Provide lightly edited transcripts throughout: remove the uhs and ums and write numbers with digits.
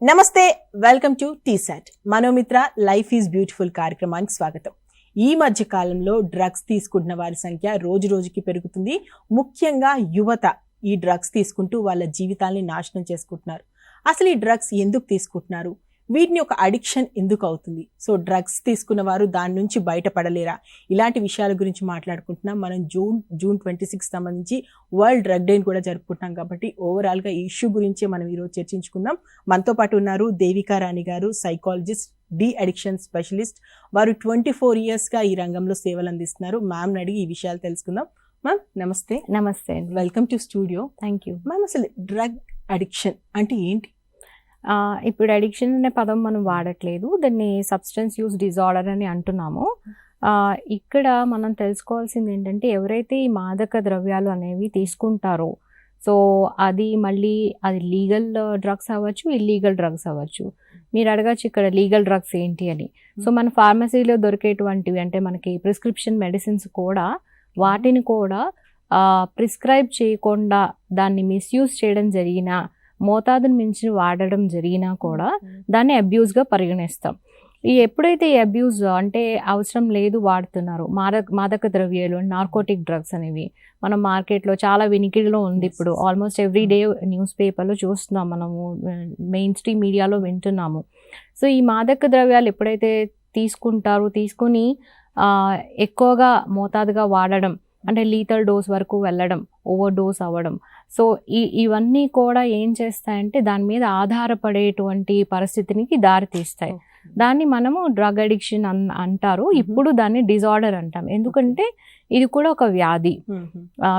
నమస్తే, welcome to T-SAT. Manomitra life is beautiful కార్యక్రమానికి స్వాగతం. ఈ మధ్య కాలంలో డ్రగ్స్ తీసుకుంటున్న వారి సంఖ్య రోజు రోజుకి పెరుగుతుంది. ముఖ్యంగా యువత ఈ డ్రగ్స్ తీసుకుంటూ వాళ్ళ జీవితాల్ని నాశనం చేసుకుంటున్నారు. అసలు ఈ డ్రగ్స్ ఎందుకు తీసుకుంటున్నారు? వీటిని ఒక అడిక్షన్ ఎందుకు అవుతుంది? సో డ్రగ్స్ తీసుకున్న వారు దాని నుంచి బయటపడలేరా? ఇలాంటి విషయాల గురించి మాట్లాడుకుంటున్నాం. మనం జూన్ 26 సంబంధించి వరల్డ్ డ్రగ్ డేని కూడా జరుపుకుంటున్నాం కాబట్టి ఓవరాల్గా ఈ ఇష్యూ గురించే మనం ఈరోజు చర్చించుకుందాం. మనతో పాటు ఉన్నారు దేవికా రాణి గారు, సైకాలజిస్ట్, డి అడిక్షన్ స్పెషలిస్ట్. వారు 24 yearsగా ఈ రంగంలో సేవలు అందిస్తున్నారు. మ్యామ్ని అడిగి ఈ విషయాలు తెలుసుకుందాం. మ్యామ్ నమస్తే. నమస్తే, welcome to studio. Thank you. Ma'am, అసలు డ్రగ్ అడిక్షన్ అంటే ఏంటి? ఇప్పుడు అడిక్షన్ అనే పదం మనం వాడట్లేదు, దాన్ని సబ్స్టెన్స్ యూస్ డిజార్డర్ అని అంటున్నాము. ఇక్కడ మనం తెలుసుకోవాల్సింది ఏంటంటే, ఎవరైతే ఈ మాదక ద్రవ్యాలు అనేవి తీసుకుంటారో, సో అది మళ్ళీ అది లీగల్ డ్రగ్స్ అవ్వచ్చు, ఇల్లీగల్ డ్రగ్స్ అవ్వచ్చు. మీరు అడగచ్చు ఇక్కడ లీగల్ డ్రగ్స్ ఏంటి అని. సో మన ఫార్మసీలో దొరికేటువంటివి అంటే మనకి ప్రిస్క్రిప్షన్ మెడిసిన్స్ కూడా, వాటిని కూడా ప్రిస్క్రైబ్ చేయకుండా దాన్ని మిస్యూజ్ చేయడం జరిగినా, మోతాదును మించి వాడడం జరిగినా కూడా దాన్ని అబ్యూస్గా పరిగణిస్తాం. ఎప్పుడైతే ఈ అబ్యూస్ అంటే అవసరం లేదు వాడుతున్నారు మాదక ద్రవ్యాలు, నార్కోటిక్ డ్రగ్స్ అనేవి మనం మార్కెట్లో చాలా వినికిడిలో ఉంది. ఇప్పుడు ఆల్మోస్ట్ ఎవ్రీ డే న్యూస్ పేపర్లో చూస్తున్నాం, మనము మెయిన్ స్ట్రీమ్ మీడియాలో వింటున్నాము. సో ఈ మాదక ద్రవ్యాలు ఎప్పుడైతే తీసుకుని ఎక్కువగా మోతాదుగా వాడడం, అంటే లీథల్ డోస్ వరకు వెళ్ళడం, ఓవర్ డోస్ అవ్వడం, సో ఇవన్నీ కూడా ఏం చేస్తాయంటే దాని మీద ఆధారపడేటువంటి పరిస్థితికి దారితీస్తాయి. దాన్ని మనము డ్రగ్ అడిక్షన్ అంటారు. ఇప్పుడు దాన్ని డిజార్డర్ అంటాం, ఎందుకంటే ఇది కూడా ఒక వ్యాధి.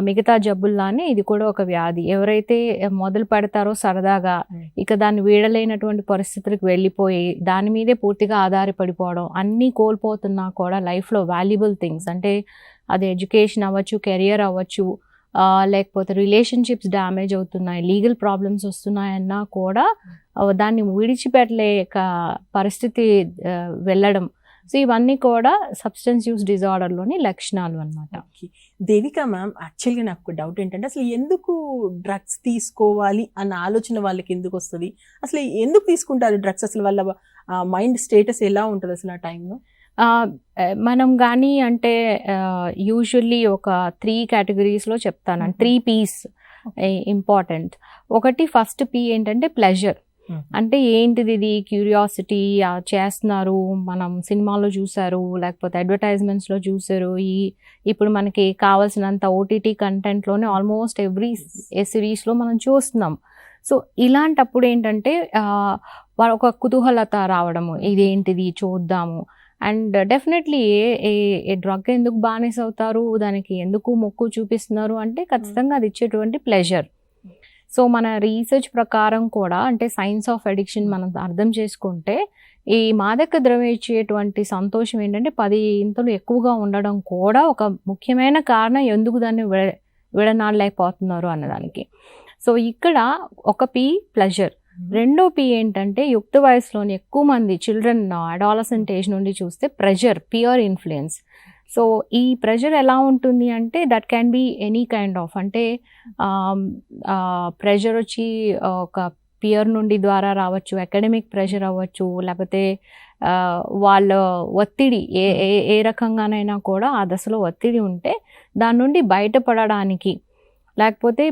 మిగతా జబ్బుల్లానే ఇది కూడా ఒక వ్యాధి. ఎవరైతే మొదలు పెడతారో సరదాగా, ఇక దాన్ని వీడలేనటువంటి పరిస్థితులకు వెళ్ళిపోయి దాని మీదే పూర్తిగా ఆధారపడిపోవడం, అన్నీ కోల్పోతున్నా కూడా లైఫ్లో వాల్యుబుల్ థింగ్స్ అంటే అది ఎడ్యుకేషన్ అవ్వచ్చు, కెరియర్ అవ్వచ్చు, లేకపోతే రిలేషన్షిప్స్ డ్యామేజ్ అవుతున్నాయి, లీగల్ ప్రాబ్లమ్స్ వస్తున్నాయన్నా కూడా దాన్ని విడిచిపెట్టలేక పరిస్థితి వెళ్ళడం. సో ఇవన్నీ కూడా సబ్స్టెన్స్ యూస్ డిజార్డర్లోని లక్షణాలు అన్నమాట. దేవికా మ్యామ్, యాక్చువల్గా నాకు ఒక డౌట్ ఏంటంటే, అసలు ఎందుకు డ్రగ్స్ తీసుకోవాలి అన్న ఆలోచన వాళ్ళకి ఎందుకు వస్తుంది? అసలు ఎందుకు తీసుకుంటారు డ్రగ్స్? అసలు వాళ్ళ మైండ్ స్టేటస్ ఎలా ఉంటుంది అసలు ఆ టైంలో? మనం కానీ అంటే యూజువల్లీ ఒక 3 కేటగిరీస్లో చెప్తాను. 3 P's ఇంపార్టెంట్. ఒకటి ఫస్ట్ P ఏంటంటే ప్లెజర్. అంటే ఏంటిది ఇది? క్యూరియాసిటీ. చేస్తున్నారు, మనం సినిమాలో చూసారు, లేకపోతే అడ్వర్టైజ్మెంట్స్లో చూసారు. ఇప్పుడు మనకి కావాల్సినంత ఓటీటీ కంటెంట్లోనే ఆల్మోస్ట్ ఎవ్రీ సిరీస్లో మనం చూస్తున్నాం. సో ఇలాంటప్పుడు ఏంటంటే ఒక కుతూహలత రావడము, ఇదేంటిది చూద్దాము. అండ్ డెఫినెట్లీ ఏ డ్రగ్ ఎందుకు బానిస అవుతారు, దానికి ఎందుకు మొక్కు చూపిస్తున్నారు అంటే ఖచ్చితంగా అది ఇచ్చేటువంటి ప్లెజర్. సో మన రీసెర్చ్ ప్రకారం కూడా, అంటే సైన్స్ ఆఫ్ అడిక్షన్ మనం అర్థం చేసుకుంటే, ఈ మాదక ద్రవ్యం ఇచ్చేటువంటి సంతోషం ఏంటంటే 10 ఇంతలు ఎక్కువగా ఉండడం కూడా ఒక ముఖ్యమైన కారణం ఎందుకు దాన్ని విడనాడలేకపోతున్నారు అన్నదానికి. సో ఇక్కడ ఒక P ప్లెజర్. రెండో P ఏంటంటే యుక్త వయసులోని ఎక్కువ మంది చిల్డ్రన్, అడాలసెంట్ ఏజ్ నుండి చూస్తే ప్రెషర్, పియర్ ఇన్ఫ్లుయెన్స్. సో ఈ ప్రెషర్ ఎలా ఉంటుంది అంటే that can be any kind of, అంటే ప్రెషర్ వచ్చి ఒక పియర్ నుండి ద్వారా రావచ్చు, అకాడమిక్ ప్రెషర్ అవ్వచ్చు, లేకపోతే వాళ్ళ ఒత్తిడి ఏ రకంగానైనా కూడా ఆ దశలో ఒత్తిడి ఉంటే దాని నుండి బయటపడడానికి, లేకపోతే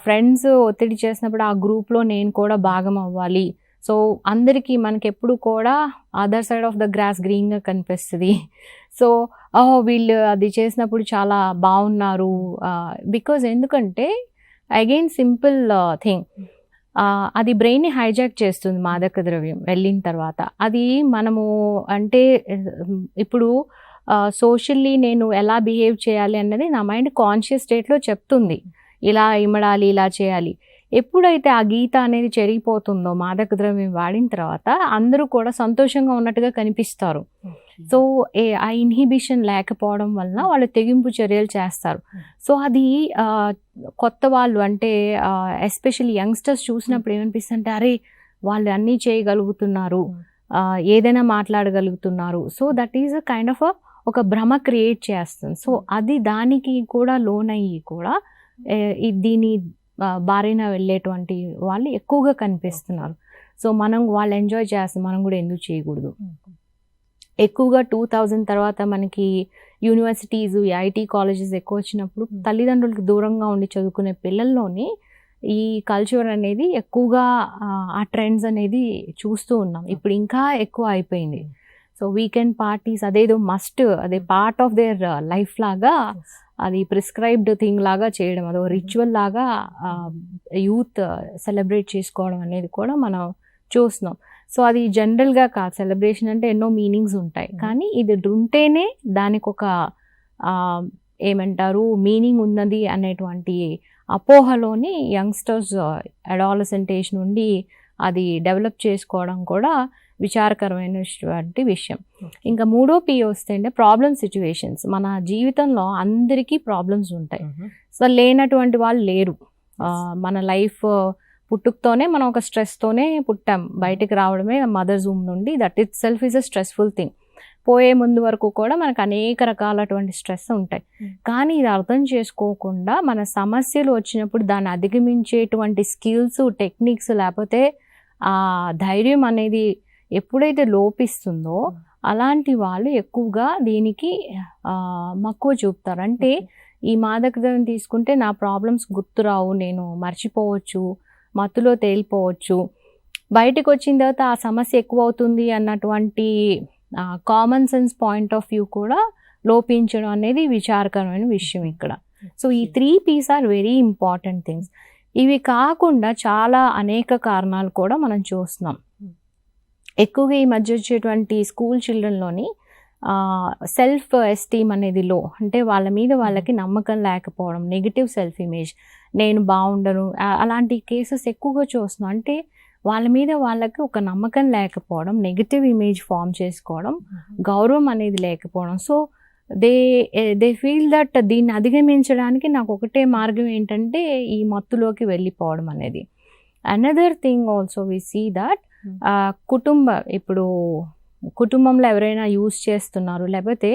ఫ్రెండ్స్ ఒత్తిడి చేసినప్పుడు ఆ గ్రూప్లో నేను కూడా భాగం అవ్వాలి. సో అందరికీ మనకి ఎప్పుడు కూడా other side of the grass గ్రీన్గా కనిపిస్తుంది. సో వీళ్ళు అది చేసినప్పుడు చాలా బాగున్నారు. బికాజ్ ఎందుకంటే అగైన్ సింపుల్ థింగ్, అది బ్రెయిన్ని హైజాక్ చేస్తుంది మాదక ద్రవ్యం వెళ్ళిన తర్వాత. అది మనము అంటే ఇప్పుడు సోషల్లీ నేను ఎలా బిహేవ్ చేయాలి అన్నది నా మైండ్ కాన్షియస్ స్టేట్లో చెప్తుంది, ఇలా ఇమ్మడాలి, ఇలా చేయాలి. ఎప్పుడైతే ఆ గీత అనేది చెరిగిపోతుందో మాదక ద్రవ్యం వాడిన తర్వాత, అందరూ కూడా సంతోషంగా ఉన్నట్టుగా కనిపిస్తారు. సో ఆ ఇన్హిబిషన్ లేకపోవడం వలన వాళ్ళు తెగింపు చర్యలు చేస్తారు. సో అది కొత్త వాళ్ళు అంటే ఎస్పెషల్లీ యంగ్స్టర్స్ చూసినప్పుడు ఏమనిపిస్తుంటే, అరే వాళ్ళు అన్నీ చేయగలుగుతున్నారు, ఏదైనా మాట్లాడగలుగుతున్నారు. So that is a kind of ఒక భ్రమ క్రియేట్ చేస్తుంది. సో అది దానికి కూడా లోన్ అయ్యి కూడా దీని బారిన వెళ్ళేటువంటి వాళ్ళు ఎక్కువగా కనిపిస్తున్నారు. సో మనం వాళ్ళు ఎంజాయ్ చేస్తాం, మనం కూడా ఎందుకు చేయకూడదు. ఎక్కువగా 2000 తర్వాత మనకి యూనివర్సిటీస్, ఐటీ కాలేజెస్ ఎక్కువ వచ్చినప్పుడు తల్లిదండ్రులకు దూరంగా ఉండి చదువుకునే పిల్లల్లోని ఈ కల్చర్ అనేది ఎక్కువగా ఆ ట్రెండ్స్ అనేది చూస్తూ ఉన్నాం. ఇప్పుడు ఇంకా ఎక్కువ అయిపోయింది. సో వీకెండ్ పార్టీస్ అదేదో మస్ట్, అదే పార్ట్ ఆఫ్ దేర్ లైఫ్ లాగా, అది ప్రిస్క్రైబ్డ్ థింగ్ లాగా చేయడం, అదో రిచువల్ లాగా యూత్ సెలబ్రేట్ చేసుకోవడం అనేది కూడా మనం చూస్తున్నాం. సో అది జనరల్గా కాదు, సెలబ్రేషన్ అంటే ఎన్నో మీనింగ్స్ ఉంటాయి, కానీ ఇది ఉంటేనే దానికి ఒక ఏమంటారు మీనింగ్ ఉన్నది అనేటువంటి అపోహలోని యంగ్స్టర్స్ అడాలసెంట్ ఏజ్ నుండి అది డెవలప్ చేసుకోవడం కూడా విచారకరమైనటువంటి విషయం. ఇంకా 3వ P వస్తే అంటే ప్రాబ్లమ్ సిచ్యువేషన్స్. మన జీవితంలో అందరికీ ప్రాబ్లమ్స్ ఉంటాయి. సో లేనటువంటి వాళ్ళు లేరు. మన లైఫ్ పుట్టుకతోనే మనం ఒక స్ట్రెస్తోనే పుట్టాం, బయటికి రావడమే మదర్ జూమ్ నుండి, that it self is a stressful thing. పోయే ముందు వరకు కూడా మనకు అనేక రకాలటువంటి స్ట్రెస్ ఉంటాయి. కానీ ఇది అర్థం చేసుకోకుండా మన సమస్యలు వచ్చినప్పుడు దాన్ని అధిగమించేటువంటి స్కిల్స్, టెక్నిక్స్, లేకపోతే ఆ ధైర్యం అనేది ఎప్పుడైతే లోపిస్తుందో అలాంటి వాళ్ళు ఎక్కువగా దీనికి మక్కువ చూపుతారు. అంటే ఈ మాదకద్రవ్యం తీసుకుంటే నా ప్రాబ్లమ్స్ గుర్తురావు, నేను మర్చిపోవచ్చు, మత్తులో తేలిపోవచ్చు, బయటకు వచ్చిన తర్వాత ఆ సమస్య ఎక్కువ అవుతుంది అన్నటువంటి common sense point of view కూడా లోపించడం అనేది విచారకరమైన విషయం ఇక్కడ. సో ఈ 3 P's are very important things. ఇవి కాకుండా చాలా అనేక కారణాలు కూడా మనం చూస్తున్నాం. ఎక్కువగా ఈ మధ్య వచ్చేటువంటి స్కూల్ చిల్డ్రన్లోని సెల్ఫ్ ఎస్టీమ్ అనేది లో, అంటే వాళ్ళ మీద వాళ్ళకి నమ్మకం లేకపోవడం, నెగిటివ్ సెల్ఫ్ ఇమేజ్, నేను బాగుండను, అలాంటి కేసెస్ ఎక్కువగా చూస్తున్నాం. అంటే వాళ్ళ మీద వాళ్ళకి ఒక నమ్మకం లేకపోవడం, నెగిటివ్ ఇమేజ్ ఫామ్ చేసుకోవడం, గౌరవం అనేది లేకపోవడం. సో దే ఫీల్ దట్ దీన్ని అధిగమించడానికి నాకు ఒకటే మార్గం ఏంటంటే ఈ మత్తులోకి వెళ్ళిపోవడం అనేది. Another thing also we see that ఇప్పుడు కుటుంబంలో ఎవరైనా యూజ్ చేస్తున్నారు, లేకపోతే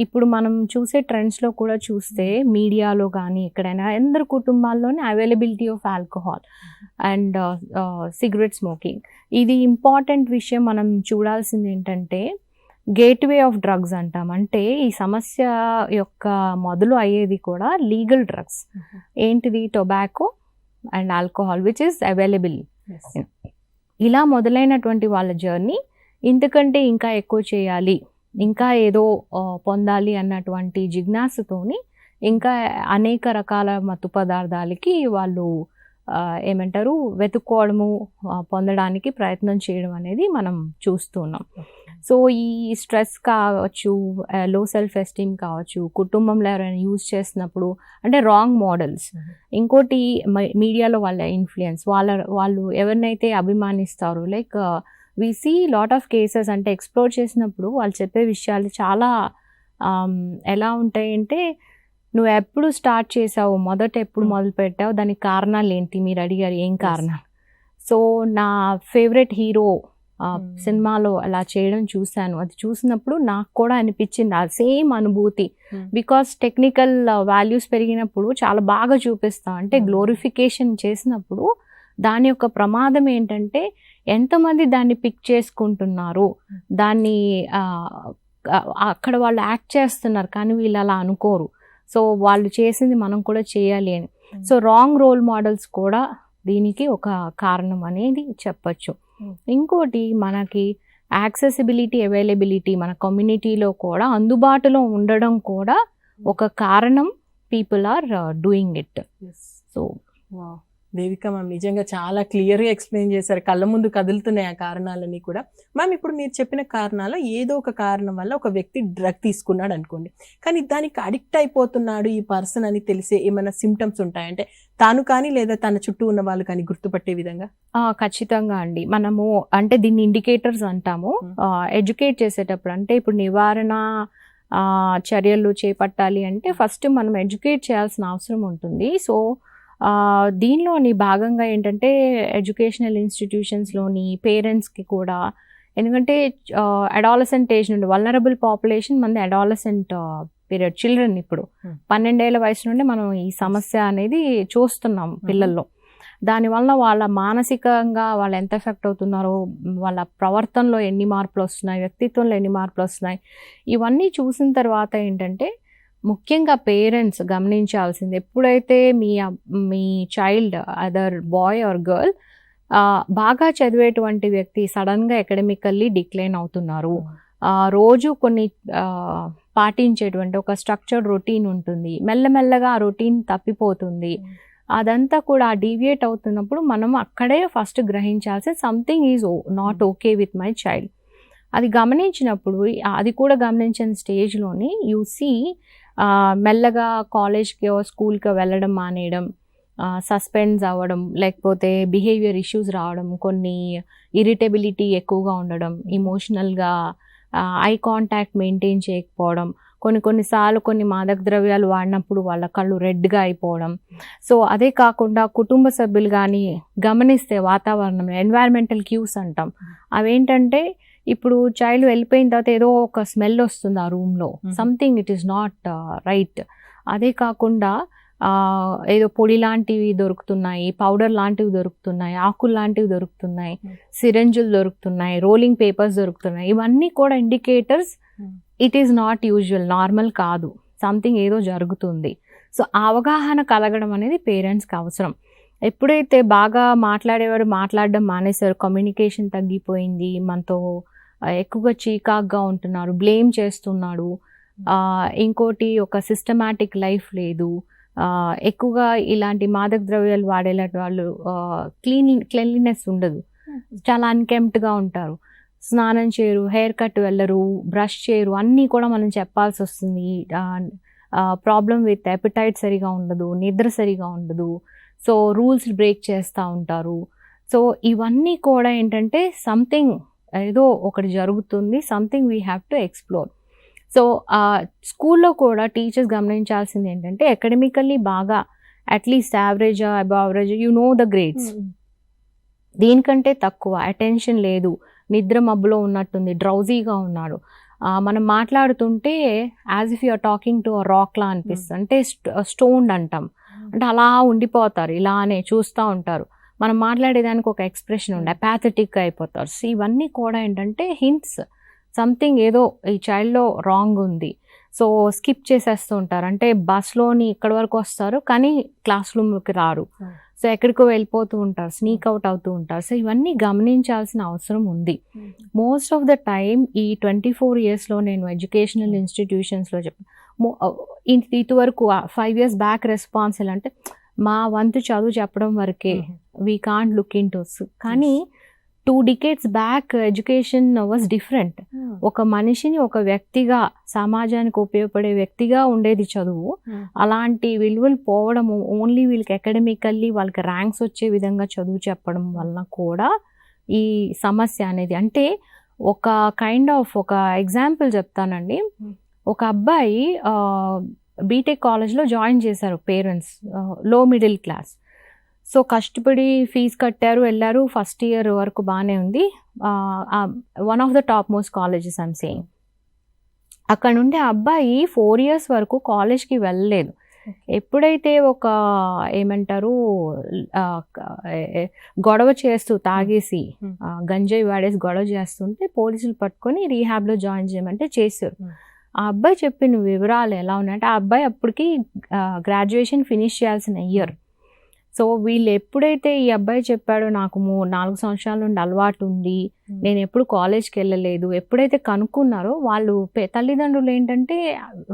ఇప్పుడు మనం చూసే ట్రెండ్స్లో కూడా చూస్తే మీడియాలో కానీ ఎక్కడైనా అందరి కుటుంబాల్లోనే availability of alcohol and cigarette smoking. ఇది ఇంపార్టెంట్ విషయం. మనం చూడాల్సింది ఏంటంటే గేట్వే ఆఫ్ డ్రగ్స్ అంటాం. అంటే ఈ సమస్య యొక్క మొదలు అయ్యేది కూడా లీగల్ డ్రగ్స్. ఏంటిది? Tobacco and alcohol which is available. ఇలా మొదలైనటువంటి వాళ్ళ జర్నీ ఇంతకంటే ఇంకా ఎక్కువ చేయాలి, ఇంకా ఏదో పొందాలి అన్నటువంటి జిజ్ఞాసతోని ఇంకా అనేక రకాల మత్తు పదార్థాలకి వాళ్ళు ఏమంటారు వెతుక్కోవడము, పొందడానికి ప్రయత్నం చేయడం అనేది మనం చూస్తున్నాం. సో ఈ స్ట్రెస్ కావచ్చు, లో సెల్ఫ్ ఎస్టీమ్ కావచ్చు, కుటుంబంలో ఎవరైనా యూజ్ చేసినప్పుడు అంటే రాంగ్ మోడల్స్, ఇంకోటి మీడియాలో వాళ్ళ ఇన్ఫ్లుయెన్స్, వాళ్ళు ఎవరినైతే అభిమానిస్తారో, like we see lot of cases. అంటే ఎక్స్ప్లోర్ చేసినప్పుడు వాళ్ళు చెప్పే విషయాలు చాలా ఎలా ఉంటాయి అంటే, నువ్వు ఎప్పుడు స్టార్ట్ చేసావు, మొదట ఎప్పుడు మొదలు పెట్టావు, దానికి కారణాలు ఏంటి, మీరు అడిగారు ఏం కారణాలు. సో నా ఫేవరెట్ హీరో సినిమాలో అలా చేయడం చూశాను. అది చూసినప్పుడు నాకు కూడా అనిపించింది ఆ సేమ్ అనుభూతి. బికాస్ టెక్నికల్ వాల్యూస్ పెరిగినప్పుడు చాలా బాగా చూపిస్తాం. అంటే గ్లోరిఫికేషన్ చేసినప్పుడు దాని యొక్క ప్రమాదం ఏంటంటే ఎంతమంది దాన్ని పిక్ చేసుకుంటున్నారు, దాన్ని అక్కడ వాళ్ళు యాక్ట్ చేస్తున్నారు కానీ వీళ్ళు అలా అనుకోరు. సో వాళ్ళు చేసింది మనం కూడా చేయాలి అని. సో రాంగ్ రోల్ మోడల్స్ కూడా దీనికి ఒక కారణం అనేది చెప్పచ్చు. ఇంకోటి మనకి యాక్సెసిబిలిటీ, అవైలబిలిటీ మన కమ్యూనిటీలో కూడా అందుబాటులో ఉండడం కూడా ఒక కారణం. People are doing it. So Devika ma'am నిజంగా చాలా క్లియర్గా ఎక్స్ప్లెయిన్ చేశారు. కళ్ళ ముందు కదులుతున్నాయి ఆ కారణాలన్నీ కూడా. మ్యామ్ ఇప్పుడు మీరు చెప్పిన కారణాలు ఏదో ఒక కారణం వల్ల ఒక వ్యక్తి డ్రగ్ తీసుకున్నాడు అనుకోండి, కానీ దానికి అడిక్ట్ అయిపోతున్నాడు ఈ పర్సన్ అని తెలిసే ఏమైనా సిమ్టమ్స్ ఉంటాయంటే తాను కానీ లేదా తన చుట్టూ ఉన్న వాళ్ళు కానీ గుర్తుపట్టే విధంగా? ఖచ్చితంగా అండి. మనము అంటే దీన్ని ఇండికేటర్స్ అంటాము. ఎడ్యుకేట్ చేసేటప్పుడు అంటే ఇప్పుడు నివారణ చర్యలు చేపట్టాలి అంటే ఫస్ట్ మనం ఎడ్యుకేట్ చేయాల్సిన అవసరం ఉంటుంది. సో దీనిలోని భాగంగా ఏంటంటే ఎడ్యుకేషనల్ ఇన్స్టిట్యూషన్స్లోని పేరెంట్స్కి కూడా, ఎందుకంటే అడాలసెంట్ ఏజ్ నుండి వల్నరబుల్ పాపులేషన్ మంది అడాలసెంట్ పీరియడ్ చిల్డ్రన్. ఇప్పుడు 12 ఏళ్ల వయసు నుండి మనం ఈ సమస్య అనేది చూస్తున్నాం పిల్లల్లో. దానివల్ల వాళ్ళ మానసికంగా వాళ్ళు ఎంత ఎఫెక్ట్ అవుతున్నారో, వాళ్ళ ప్రవర్తనలో ఎన్ని మార్పులు వస్తున్నాయి, వ్యక్తిత్వంలో ఎన్ని మార్పులు వస్తున్నాయి, ఇవన్నీ చూసిన తర్వాత ఏంటంటే ముఖ్యంగా పేరెంట్స్ గమనించాల్సింది, ఎప్పుడైతే మీ child other boy or girl బాగా చదివేటువంటి వ్యక్తి సడన్గా అకాడమికల్లీ డిక్లైన్ అవుతున్నారు, రోజు కొన్ని పాటించేటువంటి ఒక స్ట్రక్చర్డ్ రొటీన్ ఉంటుంది, మెల్లమెల్లగా ఆ రొటీన్ తప్పిపోతుంది, అదంతా కూడా డీవియేట్ అవుతున్నప్పుడు మనం అక్కడే ఫస్ట్ గ్రహించాల్సి something is not okay with my child. అది గమనించినప్పుడు, అది కూడా గమనించిన స్టేజ్లోని యూ సీ మెల్లగా కాలేజ్కి స్కూల్కి వెళ్ళడం మానేయడం, సస్పెండ్స్ అవ్వడం, లేకపోతే బిహేవియర్ ఇష్యూస్ రావడం, కొన్ని ఇరిటబిలిటీ ఎక్కువగా ఉండడం, ఇమోషనల్గా ఐ కాంటాక్ట్ మెయింటైన్ చేయకపోవడం, కొన్నిసార్లు కొన్ని మాదక ద్రవ్యాలు వాడినప్పుడు వాళ్ళ కళ్ళు రెడ్గా అయిపోవడం. సో అదే కాకుండా కుటుంబ సభ్యులు కానీ గమనిస్తే వాతావరణం, ఎన్వైరన్మెంటల్ క్యూస్ అంటాం, అవేంటంటే ఇప్పుడు చైల్డ్ వెళ్ళిపోయిన తర్వాత ఏదో ఒక స్మెల్ వస్తుంది ఆ రూమ్లో, something it is not right. అదే కాకుండా ఏదో పొడి లాంటివి దొరుకుతున్నాయి, పౌడర్ లాంటివి దొరుకుతున్నాయి, ఆకులు లాంటివి దొరుకుతున్నాయి, సిరంజులు దొరుకుతున్నాయి, రోలింగ్ పేపర్స్ దొరుకుతున్నాయి, ఇవన్నీ కూడా indicators it is not usual, normal కాదు, సంథింగ్ ఏదో జరుగుతుంది. సో అవగాహన కలగడం అనేది పేరెంట్స్కి అవసరం. ఎప్పుడైతే బాగా మాట్లాడేవారు మాట్లాడడం మానేశారు, కమ్యూనికేషన్ తగ్గిపోయింది, మనతో ఎక్కువగా చీకాగ్గా ఉంటున్నారు, బ్లేమ్ చేస్తున్నాడు, ఇంకోటి ఒక సిస్టమాటిక్ లైఫ్ లేదు, ఎక్కువగా ఇలాంటి మాదక ద్రవ్యాలు వాడేలా వాళ్ళు క్లీన్లీనెస్ ఉండదు, చాలా అన్కెంప్ట్గా ఉంటారు, స్నానం చేయరు, హెయిర్ కట్ వెళ్ళరు, బ్రష్ చేయరు, అన్నీ కూడా మనం చెప్పాల్సి వస్తుంది. ప్రాబ్లం విత్ ఎపిటైట్ సరిగా ఉండదు, నిద్ర సరిగా ఉండదు, సో రూల్స్ బ్రేక్ చేస్తూ ఉంటారు. సో ఇవన్నీ కూడా ఏంటంటే సంథింగ్ ఏదో ఒకటి జరుగుతుంది, something we have to explore. So స్కూల్లో కూడా టీచర్స్ గమనించాల్సింది ఏంటంటే అకాడమికల్లీ బాగా at least average above average the grades, దీనికంటే తక్కువ అటెన్షన్ లేదు, నిద్ర మబ్బులో ఉన్నట్టుంది, డ్రౌజీగా ఉన్నాడు, మనం మాట్లాడుతుంటే as if you're talking to a రాక్లా అనిపిస్తుంది, అంటే స్టోన్డ్ అంటాం, అంటే అలా ఉండిపోతారు, ఇలానే చూస్తూ ఉంటారు, మనం మాట్లాడేదానికి ఒక ఎక్స్ప్రెషన్ ఉండే అపాథెటిక్గా అయిపోతారు. సో ఇవన్నీ కూడా ఏంటంటే హింట్స్, సంథింగ్ ఏదో ఈ చైల్డ్లో రాంగ్ ఉంది. సో స్కిప్ చేసేస్తూ ఉంటారు, అంటే బస్లోని ఇక్కడి వరకు వస్తారు కానీ క్లాస్ రూమ్కి రారు, సో ఎక్కడికో వెళ్ళిపోతూ ఉంటారు, స్నీక్ అవుట్ అవుతూ ఉంటారు. సో ఇవన్నీ గమనించాల్సిన అవసరం ఉంది. మోస్ట్ ఆఫ్ ద టైమ్ ఈ 24 yearsలో నేను ఎడ్యుకేషనల్ ఇన్స్టిట్యూషన్స్లో ఇటువరకు 5 years బ్యాక్ రెస్పాన్స్ ఎలా అంటే మా వంతు చదువు చెప్పడం వరకే, we can't look in to. కానీ 2 decades back education was different. ఒక మనిషిని ఒక వ్యక్తిగా, సమాజానికి ఉపయోగపడే వ్యక్తిగా ఉండేది చదువు. అలాంటి విలువలు పోవడము, ఓన్లీ వీళ్ళకి అకాడమికల్లీ వాళ్ళకి ర్యాంక్స్ వచ్చే విధంగా చదువు చెప్పడం వలన కూడా ఈ సమస్య అనేది, అంటే ఒక కైండ్ ఆఫ్ ఒక ఎగ్జాంపుల్ చెప్తానండి. ఒక అబ్బాయి బీటెక్ కాలేజ్లో జాయిన్ చేశారు పేరెంట్స్, లో మిడిల్ క్లాస్. సో కష్టపడి ఫీజు కట్టారు, వెళ్ళారు, ఫస్ట్ ఇయర్ వరకు బాగానే ఉంది, one of the top most colleges I'm saying. అక్కడ నుండి ఆ అబ్బాయి 4 years వరకు కాలేజ్కి వెళ్ళలేదు. ఎప్పుడైతే ఒక ఏమంటారు గొడవ చేస్తూ తాగేసి గంజాయి వాడేసి గొడవ చేస్తుంటే పోలీసులు పట్టుకొని రీహాబ్లో జాయిన్ చేయమంటే చేశారు. ఆ అబ్బాయి చెప్పిన వివరాలు ఎలా ఉన్నాయంటే, ఆ అబ్బాయి అప్పటికి గ్రాడ్యుయేషన్ ఫినిష్ చేయాల్సిన ఇయర్. సో వీళ్ళు ఎప్పుడైతే ఈ అబ్బాయి చెప్పాడో నాకు 4 సంవత్సరాల నుండి అలవాటు ఉంది, నేను ఎప్పుడు కాలేజ్కి వెళ్ళలేదు, ఎప్పుడైతే కనుక్కున్నారో వాళ్ళు తల్లిదండ్రులు ఏంటంటే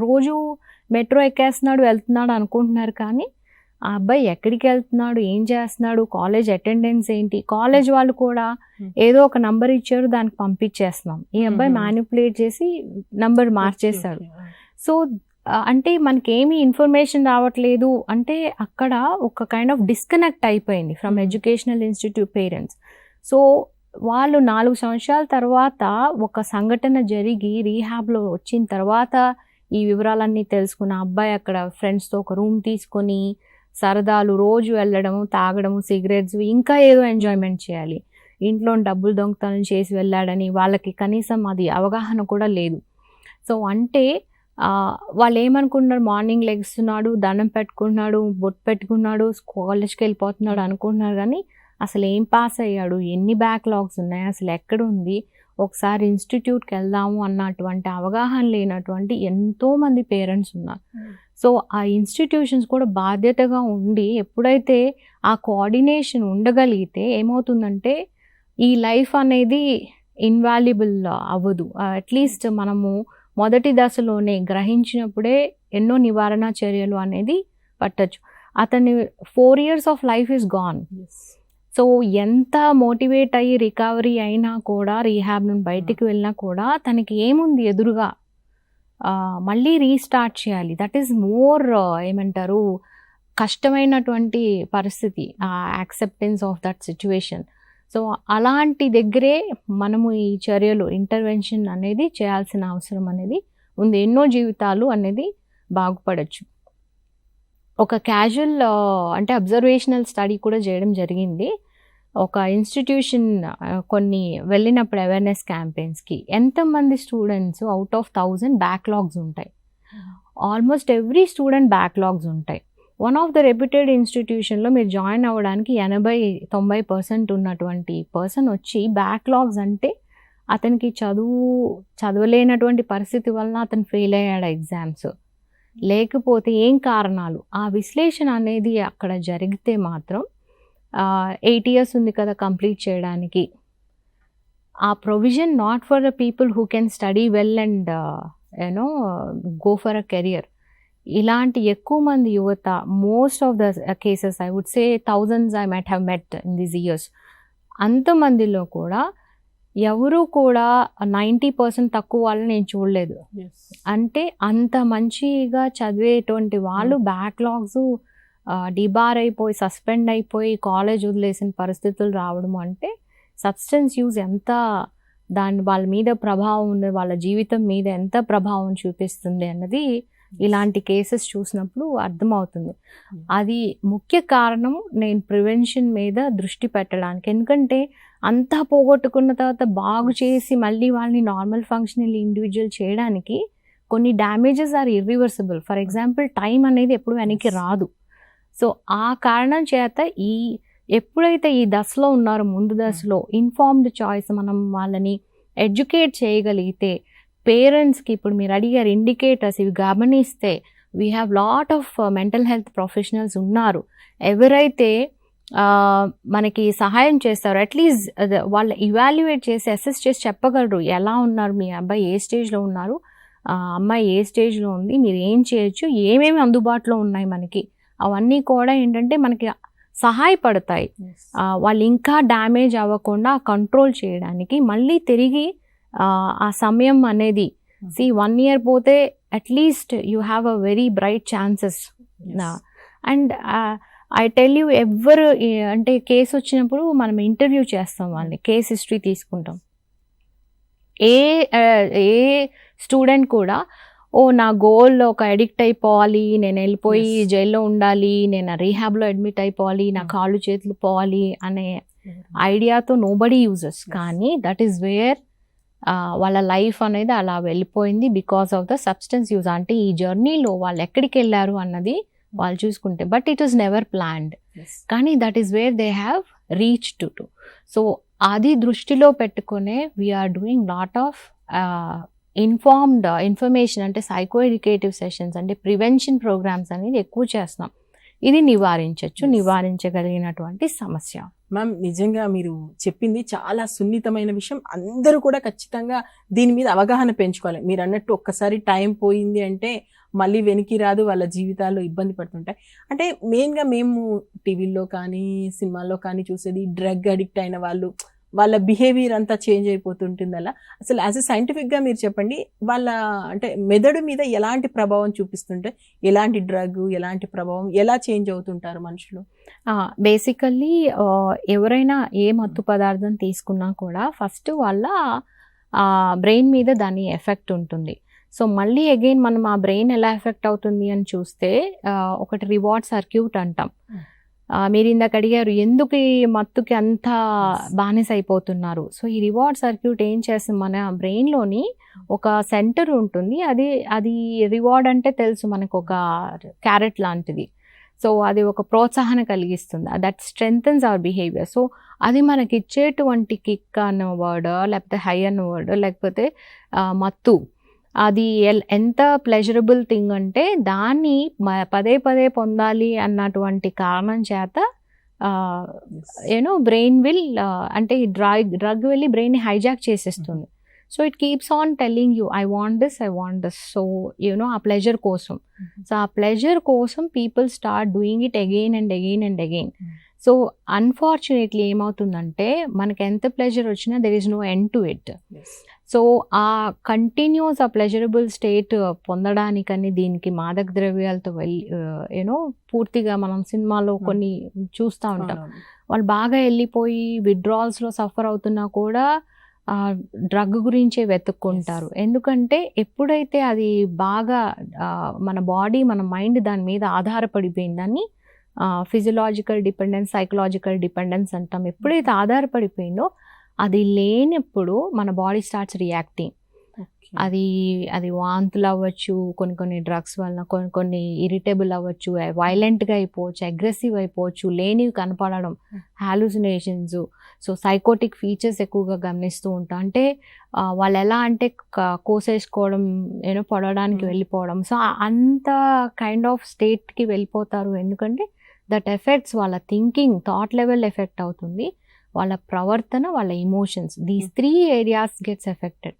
రోజు మెట్రో ఎక్కేస్తున్నాడు వెళ్తున్నాడు అనుకుంటున్నారు, కానీ ఆ అబ్బాయి ఎక్కడికి వెళ్తున్నాడు, ఏం చేస్తున్నాడు, కాలేజ్ అటెండెన్స్ ఏంటి, కాలేజ్ వాళ్ళు కూడా ఏదో ఒక నంబర్ ఇచ్చారు దానికి పంపించేస్తున్నాం, ఈ అబ్బాయి మ్యానిపులేట్ చేసి నంబర్ మార్చేశాడు. సో అంటే మనకేమీ ఇన్ఫర్మేషన్ రావట్లేదు, అంటే అక్కడ ఒక కైండ్ ఆఫ్ డిస్కనెక్ట్ అయిపోయింది from educational institute parents. So వాళ్ళు 4 సంవత్సరాల తర్వాత ఒక సంఘటన జరిగి రీహాబ్లో వచ్చిన తర్వాత ఈ వివరాలన్నీ తెలుసుకున్న అబ్బాయి అక్కడ ఫ్రెండ్స్తో ఒక రూమ్ తీసుకొని సరదాలు, రోజు వెళ్ళడము, తాగడము, సిగరెట్స్, ఇంకా ఏదో ఎంజాయ్మెంట్ చేయాలి, ఇంట్లో డబ్బులు దొంగతనం చేసి వెళ్ళాడని వాళ్ళకి కనీసం అది అవగాహన కూడా లేదు. సో అంటే వాళ్ళు ఏమనుకుంటున్నారు, మార్నింగ్ లెగుస్తున్నాడు, దండం పెట్టుకుంటున్నాడు, బొట్టు పెట్టుకున్నాడు, కాలేజ్కి వెళ్ళిపోతున్నాడు అనుకుంటున్నారు, కానీ అసలు ఏం పాస్ అయ్యాడు, ఎన్ని బ్యాక్లాగ్స్ ఉన్నాయి, అసలు ఎక్కడ ఉంది, ఒకసారి ఇన్స్టిట్యూట్కి వెళ్దాము అన్నటువంటి అవగాహన లేనటువంటి ఎంతోమంది పేరెంట్స్ ఉన్నారు. సో ఆ ఇన్స్టిట్యూషన్స్ కూడా బాధ్యతగా ఉండి ఎప్పుడైతే ఆ కోఆర్డినేషన్ ఉండగలిగితే ఏమవుతుందంటే ఈ లైఫ్ అనేది ఇన్వాల్యుబుల్ అవ్వదు. అట్లీస్ట్ మనము మొదటి దశలోనే గ్రహించినప్పుడే ఎన్నో నివారణ చర్యలు అనేది పట్టచ్చు. అతని 4 years of life is gone. So ఎంత మోటివేట్ అయ్యి రికవరీ అయినా కూడా, రీహాబ్ నుండి బయటికి వెళ్ళినా కూడా తనకి ఏముంది ఎదురుగా, మళ్ళీ రీస్టార్ట్ చేయాలి. దట్ ఈస్ మోర్ ఏమంటారు కష్టమైనటువంటి పరిస్థితి, acceptance of that situation. So అలాంటి దగ్గరే మనము ఈ చర్యలు, ఇంటర్వెన్షన్ అనేది చేయాల్సిన అవసరం అనేది ఉంది. ఎన్నో జీవితాలు అనేది బాగుపడచ్చు. ఒక క్యాజువల్ అంటే అబ్జర్వేషనల్ స్టడీ కూడా చేయడం జరిగింది. ఒక ఇన్స్టిట్యూషన్ కొన్ని వెళ్ళినప్పుడు అవేర్నెస్ క్యాంపెయిన్స్కి ఎంతమంది స్టూడెంట్స్ అవుట్ ఆఫ్ 1000 బ్యాక్లాగ్స్ ఉంటాయి. ఆల్మోస్ట్ ఎవ్రీ స్టూడెంట్ బ్యాక్లాగ్స్ ఉంటాయి. వన్ ఆఫ్ ద రెప్యూటెడ్ ఇన్స్టిట్యూషన్లో మీరు జాయిన్ అవ్వడానికి 80-90% ఉన్నటువంటి పర్సన్ వచ్చి బ్యాక్లాగ్స్ అంటే అతనికి చదవలేనటువంటి పరిస్థితి వలన అతను ఫెయిల్ అయ్యాడు ఎగ్జామ్స్, లేకపోతే ఏం కారణాలు, ఆ విశ్లేషణ అనేది అక్కడ జరిగితే మాత్రం 8 years ఉంది కదా కంప్లీట్ చేయడానికి, ఆ provision not for the people who can study well and go for a career. ఇలాంటి ఎక్కువ మంది యువత, most of the cases I would say thousands I might have met in these years, అంతమందిలో కూడా ఎవరు కూడా 90% తక్కువ వాళ్ళని నేను చూడలేదు. అంటే అంత మంచిగా చదివేటువంటి వాళ్ళు బ్యాక్లాగ్స్ డిబార్ అయిపోయి, సస్పెండ్ అయిపోయి, కాలేజ్ వదిలేసిన పరిస్థితులు రావడం అంటే సబ్స్టెన్స్ యూజ్ ఎంత వాళ్ళ మీద ప్రభావం ఉంది, వాళ్ళ జీవితం మీద ఎంత ప్రభావం చూపిస్తుంది అన్నది ఇలాంటి కేసెస్ చూసినప్పుడు అర్థమవుతుంది. అది ముఖ్య కారణం నేను ప్రివెన్షన్ మీద దృష్టి పెట్టడానికి. ఎందుకంటే అంతా పోగొట్టుకున్న తర్వాత బాగు చేసి మళ్ళీ వాళ్ళని నార్మల్ ఫంక్షనల్ ఇండివిజువల్ చేయడానికి కొన్ని damages are irreversible. For example time అనేది ఎప్పుడు వెనక్కి రాదు. సో ఆ కారణం చేత ఎప్పుడైతే ఈ దశలో ఉన్నారో, ముందు దశలో ఇన్ఫార్మ్డ్ చాయిస్ మనం వాళ్ళని ఎడ్యుకేట్ చేయగలిగితే, పేరెంట్స్కి ఇప్పుడు మీరు అడిగారు ఇండికేటర్స్, ఇవి గమనిస్తే we have lot of mental health professionals ఉన్నారు. ఎవరైతే మనకి సహాయం చేస్తారు, అట్లీస్ట్ వాళ్ళు ఇవాల్యుయేట్ చేసి అసెస్ చేసి చెప్పగలరు ఎలా ఉన్నారు, మీ అబ్బాయి ఏ స్టేజ్లో ఉన్నారు, అమ్మాయి ఏ స్టేజ్లో ఉంది, మీరు ఏం చేయొచ్చు, ఏమేమి అందుబాటులో ఉన్నాయి మనకి, అవన్నీ కూడా ఏంటంటే మనకి సహాయపడతాయి. వాళ్ళు ఇంకా డ్యామేజ్ అవ్వకుండా కంట్రోల్ చేయడానికి. మళ్ళీ తిరిగి ఆ సమయం అనేది 1 year పోతే at least you have a very bright chances. And I tell you, ఎవరు అంటే కేసు వచ్చినప్పుడు మనం ఇంటర్వ్యూ చేస్తాం, వాళ్ళని కేస్ హిస్టరీ తీసుకుంటాం. ఏ స్టూడెంట్ కూడా నా గోల్ ఒక అడిక్ట్ అయిపోవాలి, నేను వెళ్ళిపోయి జైల్లో ఉండాలి, నేను రీహాబ్లో అడ్మిట్ అయిపోవాలి, నా కాళ్ళు చేతులు పోవాలి అనే ఐడియాతో నోబడీ యూజెస్. కానీ దట్ ఈస్ వేర్ వాళ్ళ లైఫ్ అనేది అలా వెళ్ళిపోయింది because of the substance use. అంటే ఈ జర్నీలో వాళ్ళు ఎక్కడికి వెళ్ళారు అన్నది వాళ్ళు చూసుకుంటే, but it is never planned, కానీ that is where they have reached to. So అది దృష్టిలో పెట్టుకునే we're doing lot of informed information, అంటే సైకో ఎడ్యుకేటివ్ సెషన్స్, అంటే ప్రివెన్షన్ ప్రోగ్రామ్స్ అనేది ఎక్కువ చేస్తున్నాం. ఇది నివారించగలిగినటువంటి సమస్య. మ్యామ్, నిజంగా మీరు చెప్పింది చాలా సున్నితమైన విషయం. అందరూ కూడా ఖచ్చితంగా దీని మీద అవగాహన పెంచుకోవాలి. మీరు అన్నట్టు ఒక్కసారి టైం పోయింది అంటే మళ్ళీ వెనక్కి రాదు, వాళ్ళ జీవితాల్లో ఇబ్బంది పడుతుంటాయి. అంటే మెయిన్గా మేము టీవీల్లో కానీ సినిమాల్లో కానీ చూసేది డ్రగ్ అడిక్ట్ అయిన వాళ్ళ బిహేవియర్ అంతా చేంజ్ అయిపోతుంటుంది. అలా అసలు యాజ్ ఎ సైంటిఫిక్గా మీరు చెప్పండి, వాళ్ళ అంటే మెదడు మీద ఎలాంటి ప్రభావం చూపిస్తుంటే, ఎలాంటి డ్రగ్, ఎలాంటి ప్రభావం, ఎలా చేంజ్ అవుతుంటారు మనుషులు? బేసికల్లీ ఎవరైనా ఏ మత్తు పదార్థం తీసుకున్నా కూడా ఫస్ట్ వాళ్ళ బ్రెయిన్ మీద దాని ఎఫెక్ట్ ఉంటుంది. సో మళ్ళీ అగైన్ మనం ఆ బ్రెయిన్ ఎలా ఎఫెక్ట్ అవుతుంది అని చూస్తే ఒకటి రివార్డ్ సర్క్యూట్ అంటాం. మీరు ఇందాక అడిగారు ఎందుకు ఈ మత్తుకి అంత బానిస అయిపోతున్నారు. సో ఈ రివార్డ్ సర్క్యూట్ ఏం చేస్తుంది, మన బ్రెయిన్లోని ఒక సెంటర్ ఉంటుంది, అది రివార్డ్ అంటే తెలుసు మనకు, ఒక క్యారెట్ లాంటిది. సో అది ఒక ప్రోత్సాహన కలిగిస్తుంది, that strengthens our behaviour. So అది మనకి ఇచ్చేటువంటి కిక్ అన్న వర్డ్, లేకపోతే హై అన్న వర్డ్, లేకపోతే మత్తు, అది ఎంత ప్లెజరబుల్ థింగ్ అంటే దాన్ని పదే పదే పొందాలి అన్నటువంటి కారణం చేత బ్రెయిన్ విల్ అంటే ఈ డ్రగ్ వెళ్ళి బ్రెయిన్ని హైజాక్ చేసేస్తుంది. So it keeps on telling you I want this. So ఆ ప్లెజర్ కోసం. సో ఆ ప్లెజర్ కోసం people start doing it again and again and again. So unfortunately ఏమవుతుందంటే మనకి ఎంత ప్లెజర్ వచ్చినా there is no end to it. So ఆ continues ఆ ప్లెజరబుల్ స్టేట్ పొందడానికని దీనికి మాదక ద్రవ్యాలతో పూర్తిగా మనం సినిమాలో కొన్ని చూస్తూ ఉంటాం, వాళ్ళు బాగా వెళ్ళిపోయి విత్డ్రాల్స్లో సఫర్ అవుతున్నా కూడా డ్రగ్ గురించే వెతుక్కుంటారు. ఎందుకంటే ఎప్పుడైతే అది బాగా మన బాడీ మన మైండ్ దాని మీద ఆధారపడిపోయిందని ఫిజియలాజికల్ డిపెండెన్స్, సైకలాజికల్ డిపెండెన్స్ అంటాం. ఎప్పుడైతే ఆధారపడిపోయిందో అది లేనప్పుడు మన బాడీ స్టార్ట్స్ రియాక్టింగ్. అది వాంతులు అవ్వచ్చు, కొన్ని డ్రగ్స్ వలన కొన్ని ఇరిటబుల్ అవ్వచ్చు, వైలెంట్గా అయిపోవచ్చు, అగ్రెసివ్ అయిపోవచ్చు, లేనివి కనపడడం, హాలుసినేషన్స్. సో సైకోటిక్ ఫీచర్స్ ఎక్కువగా గమనిస్తూ ఉంటాం. అంటే వాళ్ళు ఎలా అంటే కోసేసుకోవడం, పొడవడానికి వెళ్ళిపోవడం. సో అంత కైండ్ ఆఫ్ స్టేట్కి వెళ్ళిపోతారు. ఎందుకంటే దట్ ఎఫెక్ట్స్ వాళ్ళ థింకింగ్, థాట్ లెవెల్ ఎఫెక్ట్ అవుతుంది, వాళ్ళ ప్రవర్తన, వాళ్ళ emotions. These 3 areas gets affected.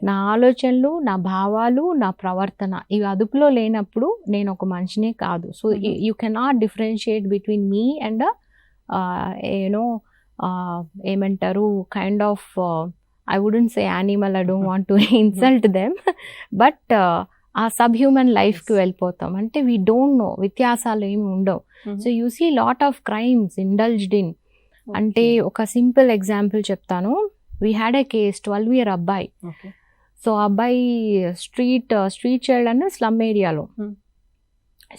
నా ఆలోచనలు, నా భావాలు, నా ప్రవర్తన ఇవి అదుపులో లేనప్పుడు నేను ఒక మనిషినే కాదు. So you cannot differentiate between me and ఏమంటారు kind of I wouldn't say animal, I don't want to insult them, but a sub human లైఫ్కి వెళ్ళిపోతాం. అంటే వీ డోంట్ నో, వ్యత్యాసాలు ఏమి ఉండవు. So you see lot of crimes indulged in. అంటే ఒక simple example చెప్తాను. We had a case, 12-year అబ్బాయి. సో అబ్బాయి స్ట్రీట్ చైల్డ్ అన్న స్లమ్ ఏరియాలో.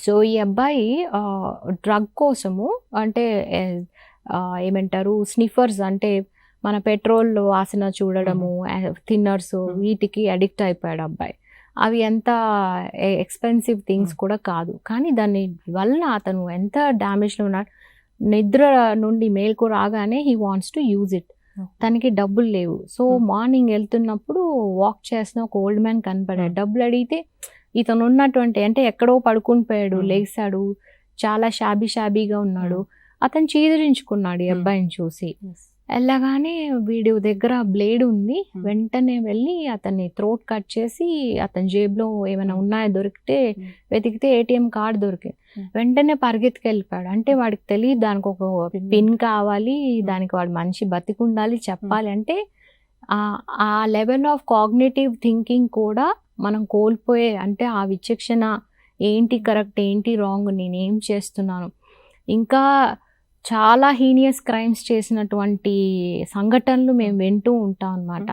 సో ఈ అబ్బాయి డ్రగ్ కోసము, అంటే ఏమంటారు స్నిఫర్స్, అంటే మన పెట్రోల్ వాసన చూడడము, థిన్నర్స్, వీటికి అడిక్ట్ అయిపోయాడు అబ్బాయి. అవి ఎంత ఎక్స్పెన్సివ్ థింగ్స్ కూడా కాదు, కానీ దాని వల్ల అతను ఎంత డ్యామేజ్లో ఉన్నాడు. నిద్ర నుండి మేల్కు రాగానే he wants to use it. తనకి డబ్బులు లేవు. సో మార్నింగ్ వెళ్తున్నప్పుడు వాక్ చేసిన ఒక ఓల్డ్ మ్యాన్ కనపడాడు. డబ్బులు అడిగితే ఇతను ఉన్నటువంటి, అంటే ఎక్కడో పడుకుని పోయాడు, లేచాడు, చాలా షాబీగా ఉన్నాడు. అతను చీదరించుకున్నాడు ఈ అబ్బాయిని చూసి. వెళ్ళగానే వీడి దగ్గర బ్లేడ్ ఉంది, వెంటనే వెళ్ళి అతన్ని థ్రోట్ కట్ చేసి అతని జేబులో ఏమైనా ఉన్నాయో దొరికితే వెతికితే ఏటీఎం కార్డు దొరికింది. వెంటనే పరిగెత్తుకు వెళ్ళిపోయాడు. అంటే వాడికి తెలియదు దానికి ఒక పిన్ కావాలి, దానికి వాడు మనిషి బతికుండాలి చెప్పాలి. అంటే ఆ లెవెల్ ఆఫ్ కాగ్నిటివ్ థింకింగ్ కూడా మనం కోల్పోయే, అంటే ఆ విచక్షణ ఏంటి కరెక్ట్, ఏంటి రాంగ్, నేనేం చేస్తున్నాను. ఇంకా చాలా హీనియస్ క్రైమ్స్ చేసినటువంటి సంఘటనలు మేము వింటూ ఉంటాం అన్నమాట.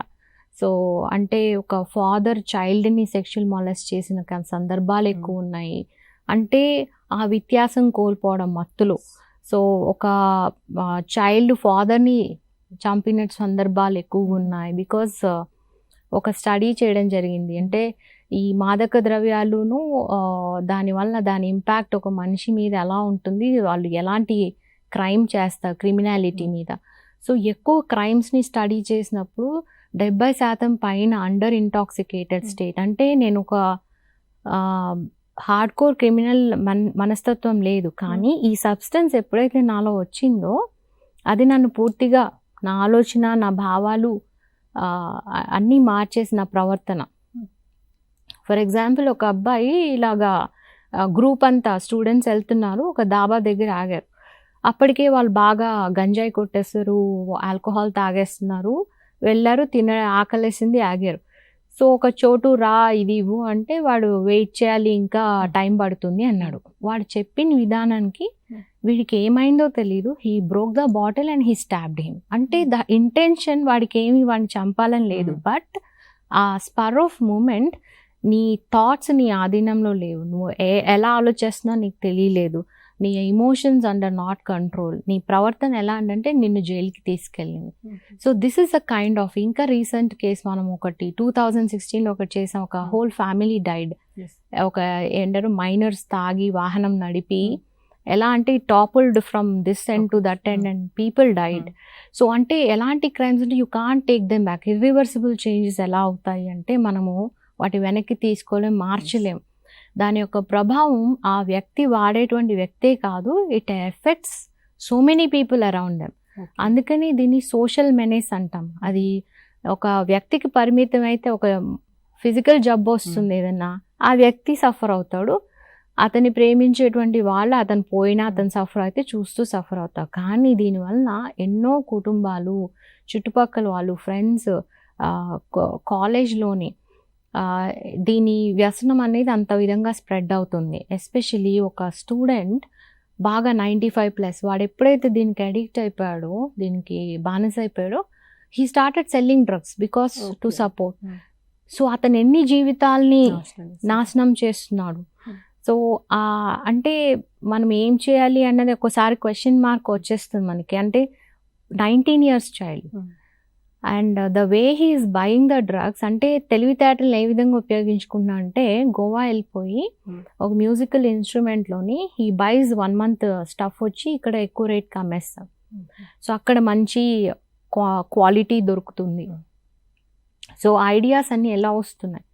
సో అంటే ఒక ఫాదర్ చైల్డ్ని సెక్షువల్ మొలెస్ట్ చేసిన సందర్భాలు ఎక్కువ ఉన్నాయి. అంటే ఆ వ్యత్యాసం కోల్పోవడం మత్తులో. సో ఒక చైల్డ్ ఫాదర్ని చంపిన సందర్భాలు ఎక్కువ ఉన్నాయి. బికాజ్ ఒక స్టడీ చేయడం జరిగింది. అంటే ఈ మాదక ద్రవ్యాలును దానివల్ల దాని ఇంపాక్ట్ ఒక మనిషి మీద ఎలా ఉంటుంది, వాళ్ళు ఎలాంటి క్రైమ్ చేస్తారు క్రిమినాలిటీ మీద. సో ఎక్కువ క్రైమ్స్ని స్టడీ చేసినప్పుడు 70% పైన అండర్ ఇంటాక్సికేటెడ్ స్టేట్. అంటే నేను ఒక హార్డ్ కోర్ క్రిమినల్ మనస్తత్వం లేదు, కానీ ఈ సబ్స్టెన్స్ ఎప్పుడైతే నాలో వచ్చిందో అది నన్ను పూర్తిగా, నా ఆలోచన, నా భావాలు అన్నీ మార్చేసి నా ప్రవర్తన. ఫర్ ఎగ్జాంపుల్ ఒక అబ్బాయి ఇలాగా గ్రూప్ అంతా స్టూడెంట్స్ వెళ్తున్నారు, ఒక దాబా దగ్గర ఆగారు. అప్పటికే వాళ్ళు బాగా గంజాయి కొట్టేస్తారు, ఆల్కహాల్ తాగేస్తున్నారు. వెళ్ళారు, ఆకలేసింది, ఆగారు. సో ఒక చోటు రా ఇది ఇవ్వు అంటే వాడు వెయిట్ చేయాలి, ఇంకా టైం పడుతుంది అన్నాడు. వాడు చెప్పిన విధానానికి వీడికి ఏమైందో తెలీదు, he broke the bottle and he stabbed him. అంటే ద ఇంటెన్షన్ వాడికి ఏమి వాడిని చంపాలని లేదు, బట్ ఆ స్పర్ ఆఫ్ మూమెంట్, నీ థాట్స్ నీ ఆధీనంలో లేవు, నువ్వు ఎలా ఆలోచిస్తున్నావు నీకు తెలియలేదు, నీ ఎమోషన్స్ అండర్ నాట్ కంట్రోల్, నీ ప్రవర్తన ఎలా అంటే నిన్ను జైలుకి తీసుకెళ్ళింది. So this is a kind of, ఇంకా రీసెంట్ కేసు మనం ఒకటి 2016లో ఒకటి చేసాం, ఒక హోల్ ఫ్యామిలీ డైడ్. ఒక ఏంటారు మైనర్స్ తాగి వాహనం నడిపి ఎలా అంటే టాపుల్డ్ from this end to that end and people died. So అంటే ఎలాంటి క్రైమ్స్ అంటే you can't take them back. Irreversible changes ఎలా అవుతాయి అంటే మనము వాటి వెనక్కి తీసుకోలేం, మార్చలేం. దాని యొక్క ప్రభావం ఆ వ్యక్తి వాడేటువంటి వ్యక్తే కాదు, it effects so many people around them. అందుకని దీన్ని సోషల్ మెనేస్ అంటాం. అది ఒక వ్యక్తికి పరిమితం అయితే, ఒక ఫిజికల్ జబ్బు వస్తుంది ఏదన్నా, ఆ వ్యక్తి సఫర్ అవుతాడు. అతన్ని ప్రేమించేటువంటి వాళ్ళు అతను పోయినా అతను సఫర్ అయితే చూస్తూ సఫర్ అవుతారు. కానీ దీనివలన ఎన్నో కుటుంబాలు, చుట్టుపక్కల వాళ్ళు, ఫ్రెండ్స్, కాలేజ్లోని దీని వ్యసనం అనేది అంత విధంగా స్ప్రెడ్ అవుతుంది. ఎస్పెషలీ ఒక స్టూడెంట్ బాగా 95+ వాడు ఎప్పుడైతే దీనికి అడిక్ట్ అయిపోయాడో, దీనికి బానిస అయిపోయాడో, he started selling drugs because to support. So అతను ఎన్ని జీవితాల్ని నాశనం చేస్తున్నాడు. సో అంటే మనం ఏం చేయాలి అన్నది ఒక్కోసారి క్వశ్చన్ మార్క్ వచ్చేస్తుంది మనకి. అంటే 19 years child and the way he is buying the drugs, అంటే తెలివితేటలు ఏ విధంగా ఉపయోగించుకున్నా అంటే, గోవా వెళ్ళిపోయి ఒక మ్యూజికల్ ఇన్స్ట్రుమెంట్లోని హీ బైజ్ 1 month స్టఫ్ వచ్చి ఇక్కడ ఎక్కువ రేట్కి అమ్మేస్తాం. సో అక్కడ మంచి క్వాలిటీ దొరుకుతుంది. సో ఐడియాస్ అన్నీ ఎలా వస్తున్నాయి,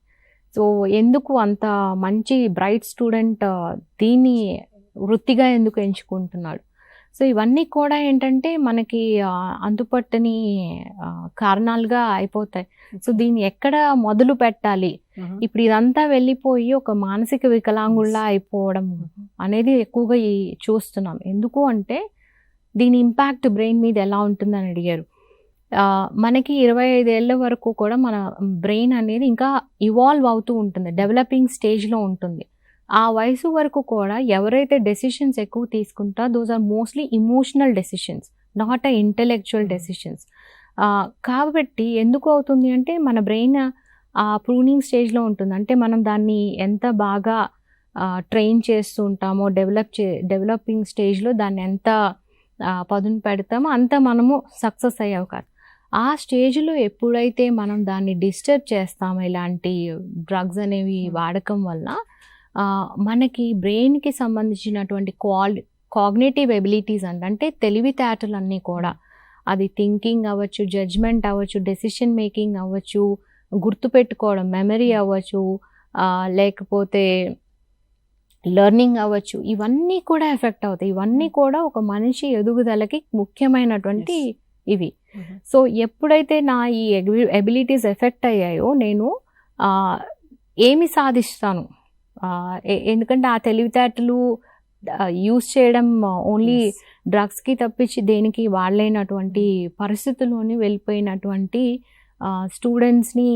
సో ఎందుకు అంత మంచి బ్రైట్ స్టూడెంట్ దీన్ని వృత్తిగా ఎందుకు ఎంచుకుంటున్నాడు. సో ఇవన్నీ కూడా ఏంటంటే మనకి అంతుపట్టని కారణాలుగా అయిపోతాయి. సో దీన్ని ఎక్కడ మొదలు పెట్టాలి, ఇప్పుడు ఇదంతా వెళ్ళిపోయి ఒక మానసిక వికలాంగుల్లా అయిపోవడం అనేది ఎక్కువగా చూస్తున్నాం. ఎందుకు అంటే దీని ఇంపాక్ట్ బ్రెయిన్ మీద ఎలా ఉంటుందని అడిగారు. మనకి 25 ఏళ్ళ వరకు కూడా మన బ్రెయిన్ అనేది ఇంకా ఇవాల్వ్ అవుతూ ఉంటుంది, డెవలపింగ్ స్టేజ్లో ఉంటుంది. ఆ వయసు వరకు కూడా ఎవరైతే డెసిషన్స్ ఎక్కువ తీసుకుంటారో those are mostly emotional decisions, not a intellectual decisions. కాబట్టి ఎందుకు అవుతుంది అంటే మన బ్రెయిన్ ఆ ప్రూనింగ్ స్టేజ్లో ఉంటుంది. అంటే మనం దాన్ని ఎంత బాగా ట్రైన్ చేస్తూ ఉంటామో, డెవలపింగ్ స్టేజ్లో దాన్ని ఎంత పదును పెడతామో అంత మనము సక్సెస్ అయ్యే అవకాశం. ఆ స్టేజ్లో ఎప్పుడైతే మనం దాన్ని డిస్టర్బ్ చేస్తామో, ఇలాంటి డ్రగ్స్ అనేవి వాడకం వల్ల మనకి బ్రెయిన్కి సంబంధించినటువంటి కాగ్నిటివ్ ఎబిలిటీస్ అంటే తెలివితేటలన్నీ కూడా, అది థింకింగ్ అవ్వచ్చు, జడ్జ్మెంట్ అవ్వచ్చు, డెసిషన్ మేకింగ్ అవ్వచ్చు, గుర్తుపెట్టుకోవడం మెమరీ అవ్వచ్చు, లేకపోతే లెర్నింగ్ అవ్వచ్చు, ఇవన్నీ కూడా ఎఫెక్ట్ అవుతాయి. ఇవన్నీ కూడా ఒక మనిషి ఎదుగుదలకి ముఖ్యమైనటువంటి ఇవి. సో ఎప్పుడైతే నా ఈ ఎబిలిటీస్ ఎఫెక్ట్ అయ్యాయో నేను ఏమి సాధిస్తాను, ఎందుకంటే ఆ తెలివితేటలు యూజ్ చేయడం ఓన్లీ డ్రగ్స్కి తప్పించి దేనికి వాడలేనటువంటి పరిస్థితుల్లోని వెళ్ళిపోయినటువంటి స్టూడెంట్స్ని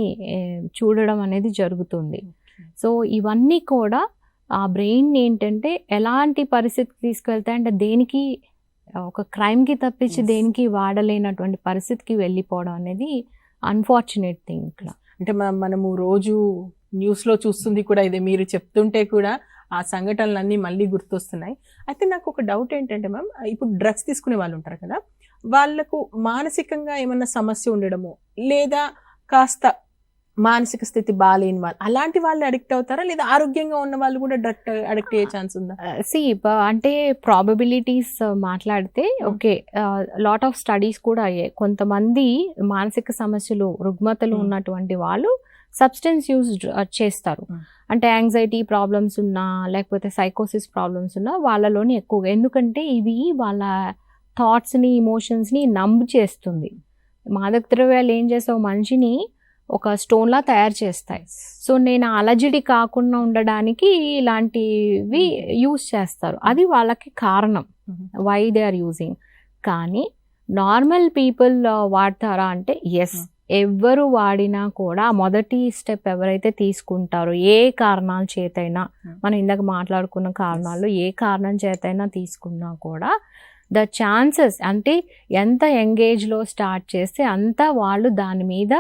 చూడడం అనేది జరుగుతుంది. సో ఇవన్నీ కూడా ఆ బ్రెయిన్ ఏంటంటే ఎలాంటి పరిస్థితికి తీసుకెళ్తాయంటే దేనికి ఒక క్రైమ్కి తప్పించి దేనికి వాడలేనటువంటి పరిస్థితికి వెళ్ళిపోవడం అనేది అన్ఫార్చునేట్ థింగ్. ఇక్కడ అంటే మనము రోజు న్యూస్లో చూస్తుంది కూడా ఇదే, మీరు చెప్తుంటే కూడా ఆ సంఘటనలన్నీ మళ్ళీ గుర్తొస్తున్నాయి. అయితే నాకు ఒక డౌట్ ఏంటంటే మ్యామ్, ఇప్పుడు డ్రగ్స్ తీసుకునే వాళ్ళు ఉంటారు కదా, వాళ్ళకు మానసికంగా ఏమన్నా సమస్య ఉండడమో, లేదా కాస్త మానసిక స్థితి బాగాలేని వాళ్ళు, అలాంటి వాళ్ళు అడిక్ట్ అవుతారా, లేదా ఆరోగ్యంగా ఉన్న వాళ్ళు కూడా డ్రగ్ అడిక్ట్ అయ్యే ఛాన్స్ ఉందా? అంటే ప్రాబబిలిటీస్ మాట్లాడితే ఓకే, లాట్ ఆఫ్ స్టడీస్ కూడా అయ్యాయి. కొంతమంది మానసిక సమస్యలు, రుగ్మతలు ఉన్నటువంటి వాళ్ళు సబ్స్టెన్స్ యూజ్ చేస్తారు. అంటే యాంగ్జైటీ ప్రాబ్లమ్స్ ఉన్నా, లేకపోతే సైకోసిస్ ప్రాబ్లమ్స్ ఉన్నా వాళ్ళలోని ఎక్కువగా, ఎందుకంటే ఇవి వాళ్ళ థాట్స్ని, ఇమోషన్స్ని నంబ్ చేస్తుంది. మాదక ద్రవ్యాలు ఏం చేస్తావు, మనిషిని ఒక స్టోన్లా తయారు చేస్తాయి. సో నేను అలజడి కాకుండా ఉండడానికి ఇలాంటివి యూజ్ చేస్తారు. అది వాళ్ళకి కారణం వై దే ఆర్ యూజింగ్. కానీ నార్మల్ పీపుల్ వాడతారా అంటే ఎస్, ఎవరు వాడినా కూడా మొదటి స్టెప్ ఎవరైతే తీసుకుంటారో, ఏ కారణాల చేతైనా, మనం ఇందాక మాట్లాడుకున్న కారణాలు ఏ కారణం చేతైనా తీసుకున్నా కూడా ద ఛాన్సెస్, అంటే ఎంత ఎంగేజ్లో స్టార్ట్ చేస్తే అంత వాళ్ళు దాని మీద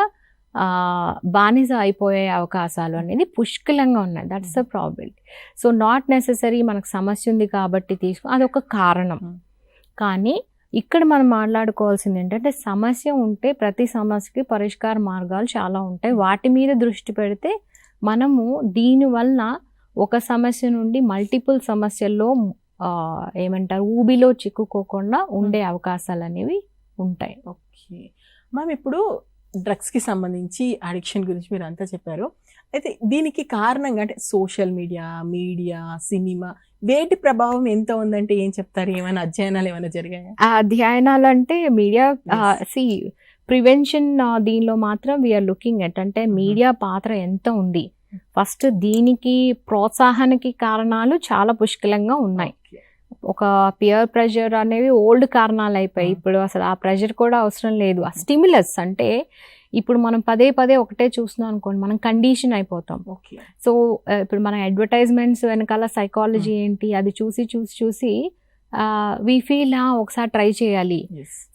బానిస అయిపోయే అవకాశాలు అనేది పుష్కలంగా ఉన్నాయి. That's the probability. So not necessary మనకు సమస్య ఉంది కాబట్టి అదొక కారణం. కానీ ఇక్కడ మనం మాట్లాడుకోవాల్సింది ఏంటంటే సమస్య ఉంటే ప్రతి సమస్యకి పరిష్కార మార్గాలు చాలా ఉంటాయి. వాటి మీద దృష్టి పెడితే మనము దీనివల్ల ఒక సమస్య నుండి మల్టిపుల్ సమస్యల్లో ఏమంటారు ఊబిలో చిక్కుకోకుండా ఉండే అవకాశాలు అనేవి ఉంటాయి. ఓకే మ్యామ్, ఇప్పుడు డ్రగ్స్కి సంబంధించి అడిక్షన్ గురించి మీరు అంతా చెప్పారు. అయితే దీనికి కారణంగా అంటే సోషల్ మీడియా, సినిమా వేటి ప్రభావం ఎంత ఉందంటే ఏం చెప్తారు? ఏమైనా అధ్యయనాలు ఏమైనా జరిగాయా? అధ్యయనాలు అంటే మీడియా ప్రివెన్షన్ దీనిలో మాత్రం వీఆర్ లుకింగ్ ఎట్ అంటే మీడియా పాత్ర ఎంత ఉంది. ఫస్ట్ దీనికి ప్రోత్సాహానికి కారణాలు చాలా పుష్కలంగా ఉన్నాయి. ఒక పియర్ ప్రెషర్ అనేవి ఓల్డ్ కారణాలు అయిపోయి ఇప్పుడు అసలు ఆ ప్రెషర్ కూడా అవసరం లేదు. ఆ స్టిమ్యులస్ అంటే ఇప్పుడు మనం పదే ఒకటే చూస్తున్నాం అనుకోండి, మనం కండిషన్ అయిపోతాం. సో ఇప్పుడు మన అడ్వర్టైజ్మెంట్స్ వెనకాల సైకాలజీ ఏంటి అది చూసి వీ ఫీల్ ఒకసారి ట్రై చేయాలి.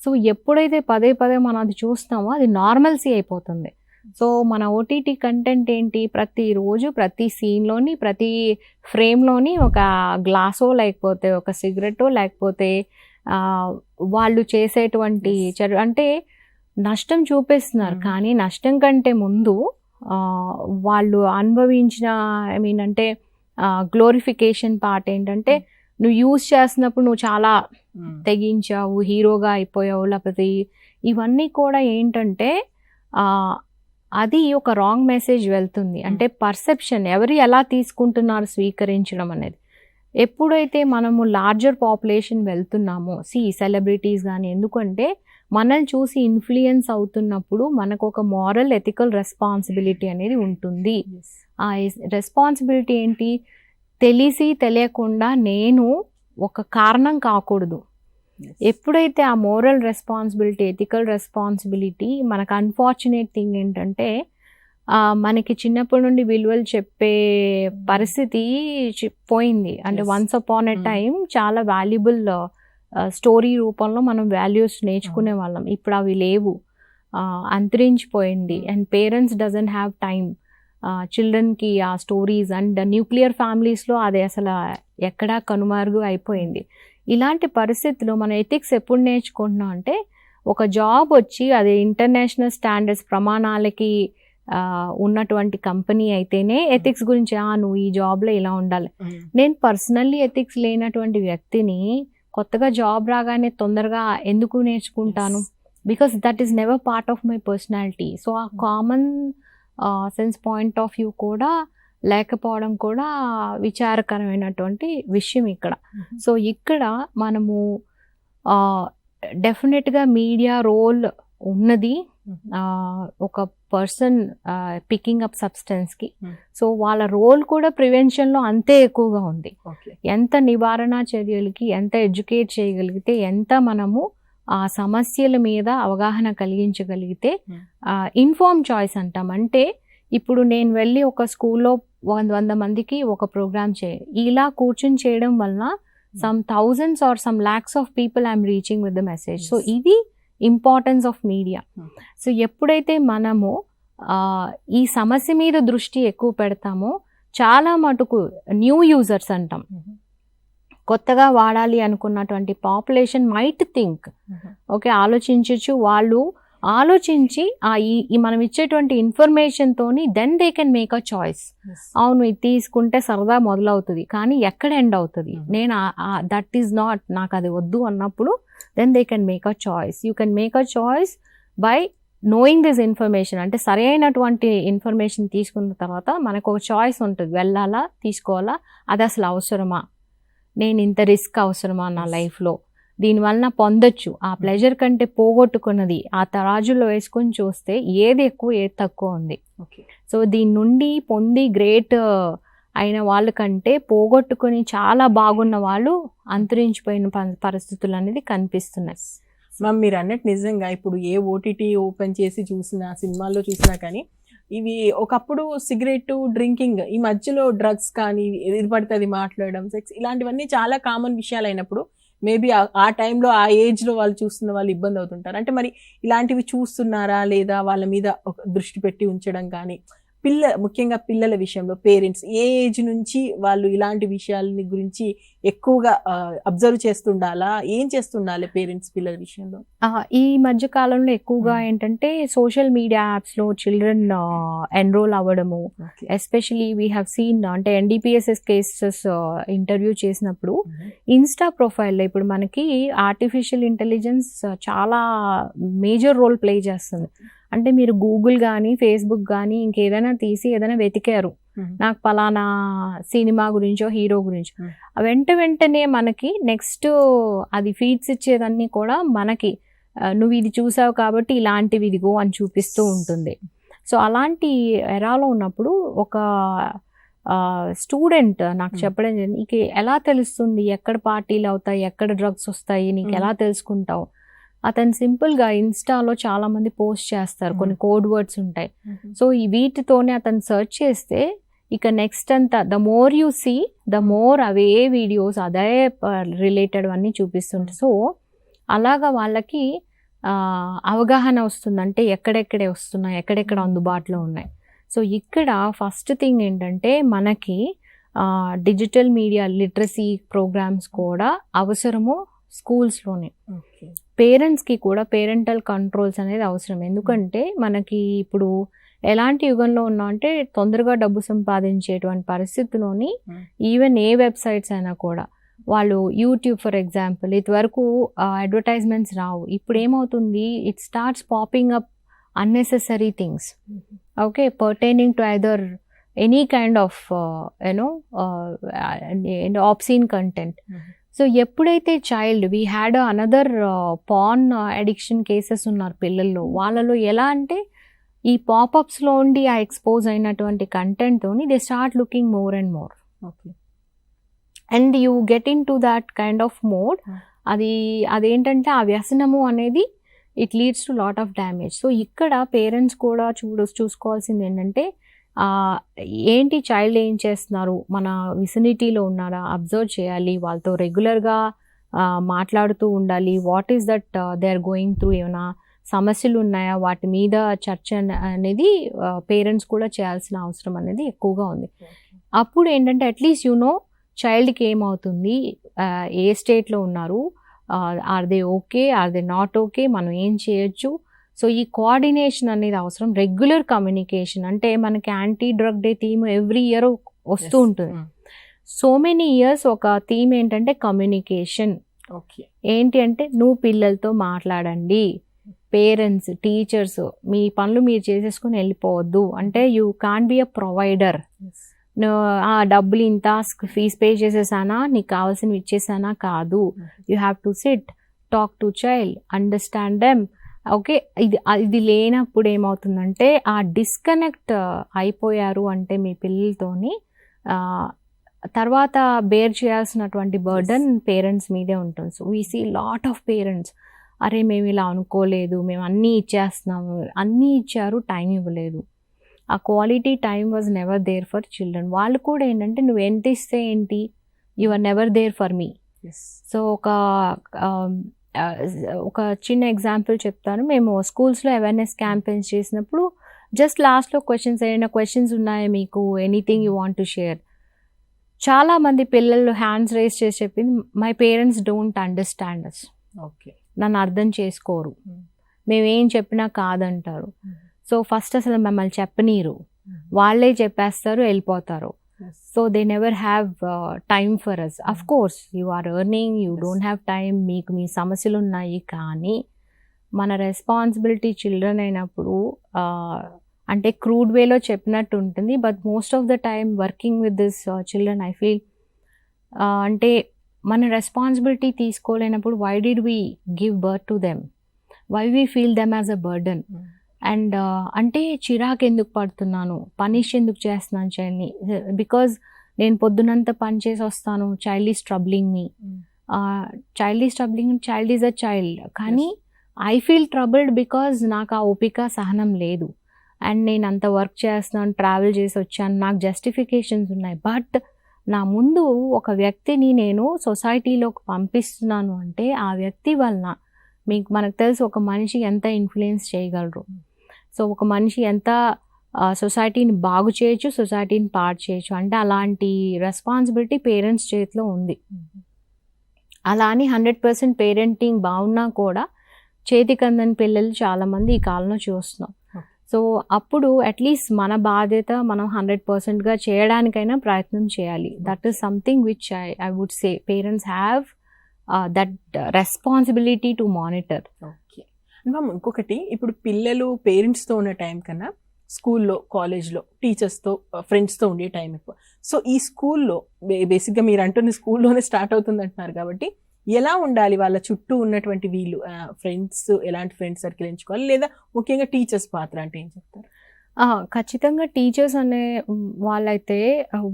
సో ఎప్పుడైతే పదే మనం అది చూస్తామో అది నార్మల్సీ అయిపోతుంది. సో మన ఓటీటీ కంటెంట్ ఏంటి, ప్రతిరోజు ప్రతి సీన్లోని ప్రతి ఫ్రేమ్లోని ఒక గ్లాసో లేకపోతే ఒక సిగరెటో లేకపోతే వాళ్ళు చేసేటువంటి అంటే నష్టం చూపిస్తున్నారు. కానీ నష్టం కంటే ముందు వాళ్ళు అనుభవించిన అంటే గ్లోరిఫికేషన్ పార్ట్ ఏంటంటే నువ్వు యూజ్ చేస్తున్నప్పుడు నువ్వు చాలా తెగించావు, హీరోగా అయిపోయావు, లేకపోతే ఇవన్నీ కూడా ఏంటంటే అది ఒక రాంగ్ మెసేజ్ వెళ్తుంది. అంటే పర్సెప్షన్ ఎవరు ఎలా తీసుకుంటున్నారు స్వీకరించడం అనేది. ఎప్పుడైతే మనము లార్జర్ పాపులేషన్ వెళ్తున్నామో సెలబ్రిటీస్ కానీ, ఎందుకంటే మనల్ని చూసి ఇన్ఫ్లుయెన్స్ అవుతున్నప్పుడు మనకు ఒక మారల్ ఎథికల్ రెస్పాన్సిబిలిటీ అనేది ఉంటుంది. ఆ రెస్పాన్సిబిలిటీ ఏంటి, తెలియకుండా నేను ఒక కారణం కాకూడదు. ఎప్పుడైతే ఆ మోరల్ రెస్పాన్సిబిలిటీ ఎథికల్ రెస్పాన్సిబిలిటీ మనకు అన్ఫార్చునేట్ థింగ్ ఏంటంటే మనకి చిన్నప్పటి నుండి విలువలు చెప్పే పరిస్థితి పోయింది. అంటే వన్స్ అపాన్ ఎ టైం చాలా వాల్యుబుల్ స్టోరీ రూపంలో మనం వాల్యూస్ నేర్చుకునే వాళ్ళం. ఇప్పుడు అవి లేవు, అంతరించిపోయింది. And parents doesn't have time చిల్డ్రన్కి ఆ స్టోరీస్. అండ్ న్యూక్లియర్ ఫ్యామిలీస్లో అది అసలు ఎక్కడా కనుమరుగు అయిపోయింది. ఇలాంటి పరిస్థితుల్లో మనం ఎథిక్స్ ఎప్పుడు నేర్చుకుంటున్నాం అంటే ఒక జాబ్ వచ్చి అది ఇంటర్నేషనల్ స్టాండర్డ్స్ ప్రమాణాలకి ఉన్నటువంటి కంపెనీ అయితేనే ఎథిక్స్ గురించి నువ్వు ఈ జాబ్లో ఇలా ఉండాలి. నేను పర్సనల్లీ ఎథిక్స్ లేనటువంటి వ్యక్తిని కొత్తగా జాబ్ రాగానే తొందరగా ఎందుకు నేర్చుకుంటాను? Because that is never part of my personality. So ఆ common sense point of view కూడా లేకపోవడం కూడా విచారకరమైనటువంటి విషయం ఇక్కడ. సో ఇక్కడ మనము డెఫినెట్గా మీడియా రోల్ ఉన్నది. ఒక పర్సన్ పికింగ్ అప్ సబ్స్టెన్స్కి, సో వాళ్ళ రోల్ కూడా ప్రివెన్షన్లో అంతే ఎక్కువగా ఉంది. ఎంత నివారణ చర్యలకి ఎంత ఎడ్యుకేట్ చేయగలిగితే, ఎంత మనము ఆ సమస్యల మీద అవగాహన కలిగించగలిగితే, ఇన్ఫార్మ్ చాయిస్ అంటాం. అంటే ఇప్పుడు నేను వెళ్ళి ఒక స్కూల్లో 100 మందికి ఒక ప్రోగ్రామ్ ఇలా కూర్చుని చేయడం వలన some thousands or some lakhs of people I'm reaching with the message. So ఇది ఇంపార్టెన్స్ ఆఫ్ మీడియా. సో ఎప్పుడైతే మనము ఈ సమస్య మీద దృష్టి ఎక్కువ పెడతామో చాలా మటుకు న్యూ యూజర్స్ అంటాం, కొత్తగా వాడాలి అనుకున్నటువంటి పాపులేషన్ మైట్ థింక్ ఓకే ఆలోచించవచ్చు. వాళ్ళు ఆలోచించి ఈ మనం ఇచ్చేటువంటి ఇన్ఫర్మేషన్తోని then they can make a choice. అవును ఇది తీసుకుంటే సరదా మొదలవుతుంది, కానీ ఎక్కడ ఎండ్ అవుతుంది, నేను దట్ ఈస్ నాట్, నాకు అది వద్దు అన్నప్పుడు then they can make a choice. You can make a choice by knowing this information. అంటే సరైనటువంటి ఇన్ఫర్మేషన్ తీసుకున్న తర్వాత మనకు ఒక చాయిస్ ఉంటుంది, వెళ్ళాలా తీసుకోవాలా, అది అసలు అవసరమా, నేను ఇంత రిస్క్ అవసరమా నా లైఫ్లో, దీనివలన పొందొచ్చు ఆ ప్లెజర్ కంటే పోగొట్టుకున్నది ఆ తరాజులో వేసుకొని చూస్తే ఏది ఎక్కువ ఏది తక్కువ ఉంది. సో దీని నుండి పొంది గ్రేట్ అయిన వాళ్ళకంటే పోగొట్టుకొని చాలా బాగున్న వాళ్ళు అంతరించిపోయిన పరిస్థితులు అనేది కనిపిస్తున్నాయి. మ్యామ్ మీరు అన్నట్టు నిజంగా ఇప్పుడు ఏ ఓటీటీ ఓపెన్ చేసి చూసినా, సినిమాల్లో చూసినా కానీ ఇవి ఒకప్పుడు సిగరెట్ డ్రింకింగ్, ఈ మధ్యలో డ్రగ్స్ కానీ ఏది పడితే అది మాట్లాడడం, సెక్స్, ఇలాంటివన్నీ చాలా కామన్ విషయాలు అయినప్పుడు మేబీ ఆ టైంలో ఆ ఏజ్ లో వాళ్ళు చూస్తున్న వాళ్ళు ఇబ్బంది అవుతుంటారు. అంటే మరి ఇలాంటివి చూస్తున్నారా లేదా, వాళ్ళ మీద ఒక దృష్టి పెట్టి ఉంచడం కానీ, ముఖ్యంగా పిల్లల విషయంలో పేరెంట్స్ ఏ ఏజ్ నుంచి వాళ్ళు ఇలాంటి విషయాలని గురించి ఎక్కువగా అబ్జర్వ్ చేస్తుండాలా, ఏం చేస్తుండాలి పేరెంట్స్ పిల్లల విషయంలో? ఈ మధ్య కాలంలో ఎక్కువగా ఏంటంటే సోషల్ మీడియా యాప్స్ లో చిల్డ్రన్ ఎన్రోల్ అవ్వడము, ఎస్పెషలీ వీ హ్యావ్ సీన్ అంటే NDPSS కేసెస్ ఇంటర్వ్యూ చేసినప్పుడు ఇన్స్టా ప్రొఫైల్లో ఇప్పుడు మనకి ఆర్టిఫిషియల్ ఇంటెలిజెన్స్ చాలా మేజర్ రోల్ ప్లే చేస్తుంది. అంటే మీరు గూగుల్ కానీ ఫేస్బుక్ కానీ ఇంకేదైనా తీసి ఏదైనా వెతికారు, నాకు పలానా సినిమా గురించో హీరో గురించో, వెంటనే మనకి నెక్స్ట్ అది ఫీడ్స్ ఇచ్చేదన్నీ కూడా మనకి నువ్వు ఇది చూసావు కాబట్టి ఇలాంటివి ఇదిగో అని చూపిస్తూ ఉంటుంది. సో అలాంటి ఎరాలో ఉన్నప్పుడు ఒక స్టూడెంట్ నాకు చెప్పడం జరిగింది, నీకు ఎలా తెలుస్తుంది ఎక్కడ పార్టీలు అవుతాయి, ఎక్కడ డ్రగ్స్ వస్తాయి, నీకు ఎలా తెలుసుకుంటావు? అతను సింపుల్గా ఇన్స్టాలో చాలా మంది పోస్ట్ చేస్తారు, కొన్ని కోడ్ వర్డ్స్ ఉంటాయి. సో ఈ వీటితోనే అతను సెర్చ్ చేస్తే ఇక నెక్స్ట్ అంతా the more you see the more అవే వీడియోస్ అదే రిలేటెడ్ అన్నీ చూపిస్తుంటాయి. సో అలాగా వాళ్ళకి అవగాహన వస్తుంది, అంటే ఎక్కడెక్కడే వస్తున్నాయి, ఎక్కడెక్కడ అందుబాటులో ఉన్నాయి. సో ఇక్కడ ఫస్ట్ థింగ్ ఏంటంటే మనకి డిజిటల్ మీడియా లిటరసీ ప్రోగ్రామ్స్ కూడా అవసరము స్కూల్స్లోనే. పేరెంట్స్కి కూడా పేరెంటల్ కంట్రోల్స్ అనేది అవసరం. ఎందుకంటే మనకి ఇప్పుడు ఎలాంటి యుగంలో ఉన్నాం అంటే తొందరగా డబ్బు సంపాదించేటువంటి పరిస్థితిలోని ఈవెన్ ఏ వెబ్సైట్స్ అయినా కూడా వాళ్ళు యూట్యూబ్ ఫర్ ఎగ్జాంపుల్ ఇదివరకు అడ్వర్టైజ్మెంట్స్ రావు, ఇప్పుడు ఏమవుతుంది, it starts popping up unnecessary things, okay, pertaining to either any kind of obscene content. So ఎప్పుడైతే child we had another paan addiction cases ఉన్నారు పిల్లల్లో, వాళ్ళలో ఎలా అంటే ఈ పాపప్స్లో ఉండి ఆ ఎక్స్పోజ్ అయినటువంటి కంటెంట్తోని they start looking more and more, okay, and you get into that kind of mode. అదేంటంటే ఆ వ్యసనము అనేది it leads to lot of damage. So ఇక్కడ పేరెంట్స్ కూడా చూసుకోవాల్సింది ఏంటంటే ఏంటి చైల్డ్ ఏం చేస్తున్నారు, మన విసినిటీలో ఉన్నారా అబ్జర్వ్ చేయాలి, వాళ్ళతో రెగ్యులర్గా మాట్లాడుతూ ఉండాలి. What is that they are going through, ఏమైనా సమస్యలు ఉన్నాయా, వాటి మీద చర్చ అనేది పేరెంట్స్ కూడా చేయాల్సిన అవసరం అనేది ఎక్కువగా ఉంది. అప్పుడు ఏంటంటే అట్లీస్ట్ చైల్డ్కి ఏమవుతుంది, ఏ స్టేట్లో ఉన్నారు, are they okay, are they not okay, మనం ఏం చేయొచ్చు. సో ఈ కోఆర్డినేషన్ అనేది అవసరం, రెగ్యులర్ కమ్యూనికేషన్. అంటే మనకి anti drug day theme every year వస్తూ ఉంటుంది. సో మెనీ ఇయర్స్ ఒక థీమ్ ఏంటంటే కమ్యూనికేషన్. ఏంటి అంటే నువ్వు పిల్లలతో మాట్లాడండి, పేరెంట్స్ టీచర్స్ మీ పనులు మీరు చేసేసుకుని వెళ్ళిపోవద్దు. అంటే you can't be a provider, డబ్బులు ఇంత ఫీజ్ పే చేసేసానా, నీకు కావాల్సినవి ఇచ్చేసానా, కాదు. You have to SIT, talk to child, understand them. Okay, ఇది లేనప్పుడు ఏమవుతుందంటే ఆ డిస్కనెక్ట్ అయిపోయారు అంటే మీ పిల్లలతోని తర్వాత బేర్ చేయాల్సినటువంటి బర్డన్ పేరెంట్స్ మీదే ఉంటుంది. So we see lot of parents, అరే మేము ఇలా అనుకోలేదు, మేము అన్నీ ఇచ్చేస్తున్నాము, అన్నీ ఇచ్చారు, టైం ఇవ్వలేదు. ఆ quality time was never there for children. వాళ్ళు కూడా ఏంటంటే నువ్వు ఎంత ఇస్తే ఏంటి, you are never there for me. So ఒక చిన్న ఎగ్జాంపుల్ చెప్తాను. మేము స్కూల్స్లో అవేర్నెస్ క్యాంపెయిన్స్ చేసినప్పుడు జస్ట్ లాస్ట్లో క్వశ్చన్స్, ఏమైనా క్వశ్చన్స్ ఉన్నాయా మీకు, anything you want to share. చాలామంది పిల్లలు హ్యాండ్స్ రేస్ చేసి చెప్పింది, my parents don't understand us, okay, నన్ను అర్థం చేసుకోరు, మేమేం చెప్పినా కాదంటారు. సో ఫస్ట్ అసలు మమ్మల్ని చెప్పనీరు, వాళ్ళే చెప్పేస్తారు, వెళ్ళిపోతారు. So they never have time for us. Of course you are earning, you don't have time, మీకు మీ సమస్యలు ఉన్నాయి. కానీ మన రెస్పాన్సిబిలిటీ చిల్డ్రన్ అయినప్పుడు అంటే క్రూడ్ వేలో చెప్పినట్టు ఉంటుంది, but most of the time working with this children I feel అంటే మన రెస్పాన్సిబిలిటీ తీసుకోలేనప్పుడు why did we give birth to them, why we feel them as a burden. And అంటే చిరాకు ఎందుకు పడుతున్నాను, పనిష్ ఎందుకు చేస్తున్నాను చైల్డ్ని, బికాజ్ నేను పొద్దునంతా పని చేసి వస్తాను, child is troubling me. Child is troubling, child is a child. కానీ ఐ ఫీల్ ట్రబుల్డ్ బికాజ్ నాకు ఆ ఓపిక సహనం లేదు, అండ్ నేను అంత వర్క్ చేస్తున్నాను, ట్రావెల్ చేసి వచ్చాను, నాకు జస్టిఫికేషన్స్ ఉన్నాయి. బట్ నా ముందు ఒక వ్యక్తిని నేను సొసైటీలోకి పంపిస్తున్నాను అంటే ఆ వ్యక్తి వలన మనకు తెలుసు ఒక మనిషి ఎంత ఇన్ఫ్లుయెన్స్ చేయగలరు. సో ఒక మనిషి ఎంత సొసైటీని బాగు చేయొచ్చు, సొసైటీని పాడు చేయొచ్చు. అంటే అలాంటి రెస్పాన్సిబిలిటీ పేరెంట్స్ చేతిలో ఉంది. అలా అని 100% పేరెంటింగ్ బాగున్నా కూడా చేతికందని పిల్లలు చాలామంది ఈ కాలంలో చూస్తున్నాం. సో అప్పుడు అట్లీస్ట్ మన బాధ్యత మనం 100%గా చేయడానికైనా ప్రయత్నం చేయాలి. That is something which I would say parents have that responsibility to monitor. Okay ma'am, ఇంకొకటి ఇప్పుడు పిల్లలు పేరెంట్స్తో ఉన్న టైం కన్నా స్కూల్లో, కాలేజ్లో టీచర్స్తో, ఫ్రెండ్స్తో ఉండే టైం ఎక్కువ. సో ఈ స్కూల్లో బేసిక్గా మీరు అంటున్న స్కూల్లోనే స్టార్ట్ అవుతుంది అంటున్నారు కాబట్టి ఎలా ఉండాలి వాళ్ళ చుట్టూ ఉన్నటువంటి వీళ్ళు ఫ్రెండ్స్, ఎలాంటి ఫ్రెండ్స్ సర్కిల్ ఎంచుకోవాలి, లేదా ముఖ్యంగా టీచర్స్ పాత్ర అంటే ఏం చెప్తారు? ఖచ్చితంగా టీచర్స్ అనే వాళ్ళైతే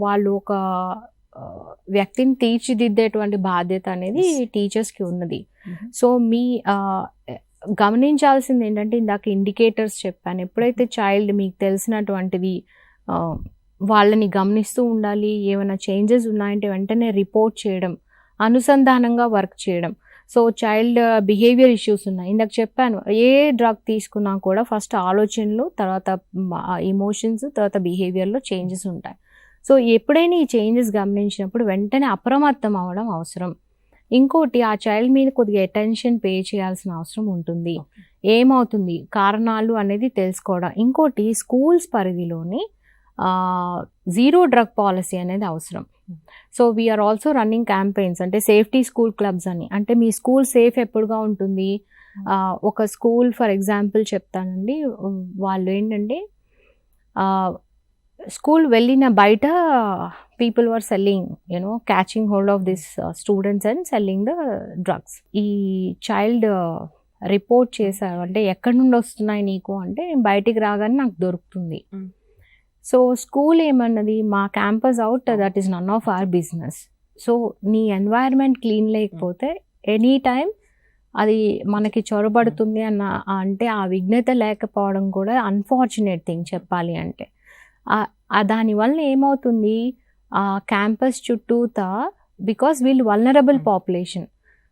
వాళ్ళు ఒక వ్యక్తిని తీర్చిదిద్దేటువంటి బాధ్యత అనేది టీచర్స్కి ఉన్నది. సో గమనించాల్సింది ఏంటంటే ఇందాక ఇండికేటర్స్ చెప్పాను. ఎప్పుడైతే చైల్డ్ మీకు తెలిసినటువంటిది వాళ్ళని గమనిస్తూ ఉండాలి, ఏమైనా చేంజెస్ ఉన్నాయంటే వెంటనే రిపోర్ట్ చేయడం, అనుసంధానంగా వర్క్ చేయడం. సో చైల్డ్ బిహేవియర్ ఇష్యూస్ ఉన్నాయి, ఇందాక చెప్పాను. ఏ డ్రగ్ తీసుకున్నా కూడా ఫస్ట్ ఆలోచనలు, తర్వాత ఇమోషన్స్, తర్వాత బిహేవియర్లో చేంజెస్ ఉంటాయి. సో ఎప్పుడైనా ఈ చేంజెస్ గమనించినప్పుడు వెంటనే అప్రమత్తం అవ్వడం అవసరం. ఇంకోటి ఆ చైల్డ్ మీద కొద్దిగా అటెన్షన్ పే చేయాల్సిన అవసరం ఉంటుంది. ఏమవుతుంది కారణాలు అనేది తెలుసుకోవడం. ఇంకోటి స్కూల్స్ పరిధిలోని జీరో డ్రగ్ పాలసీ అనేది అవసరం. So we're also running campaigns, అంటే సేఫ్టీ స్కూల్ క్లబ్స్ అని. అంటే మీ స్కూల్ సేఫ్ ఎప్పుడుగా ఉంటుంది? ఒక స్కూల్ ఫర్ ఎగ్జాంపుల్ చెప్తానండి. వాళ్ళు ఏంటంటే స్కూల్ వెళ్ళిన బయట people were selling, catching hold of this students and selling the drugs. ఈ చైల్డ్ రిపోర్ట్ చేశారు. అంటే ఎక్కడి నుండి వస్తున్నాయి నీకు అంటే, నేను బయటికి రాగానే నాకు దొరుకుతుంది. సో స్కూల్ ఏమన్నది, మా campus out, that is none of our business. So నీ ఎన్వైర్న్మెంట్ క్లీన్ లేకపోతే ఎనీ టైం అది మనకి చొరబడుతుంది అంటే ఆ విఘ్నత లేకపోవడం కూడా అన్ఫార్చునేట్ థింగ్ చెప్పాలి అంటే. దానివల్ల ఏమవుతుంది, ఆ క్యాంపస్ చుట్టూతా, బికాస్ వీళ్ళు వల్నరబుల్ పాపులేషన్.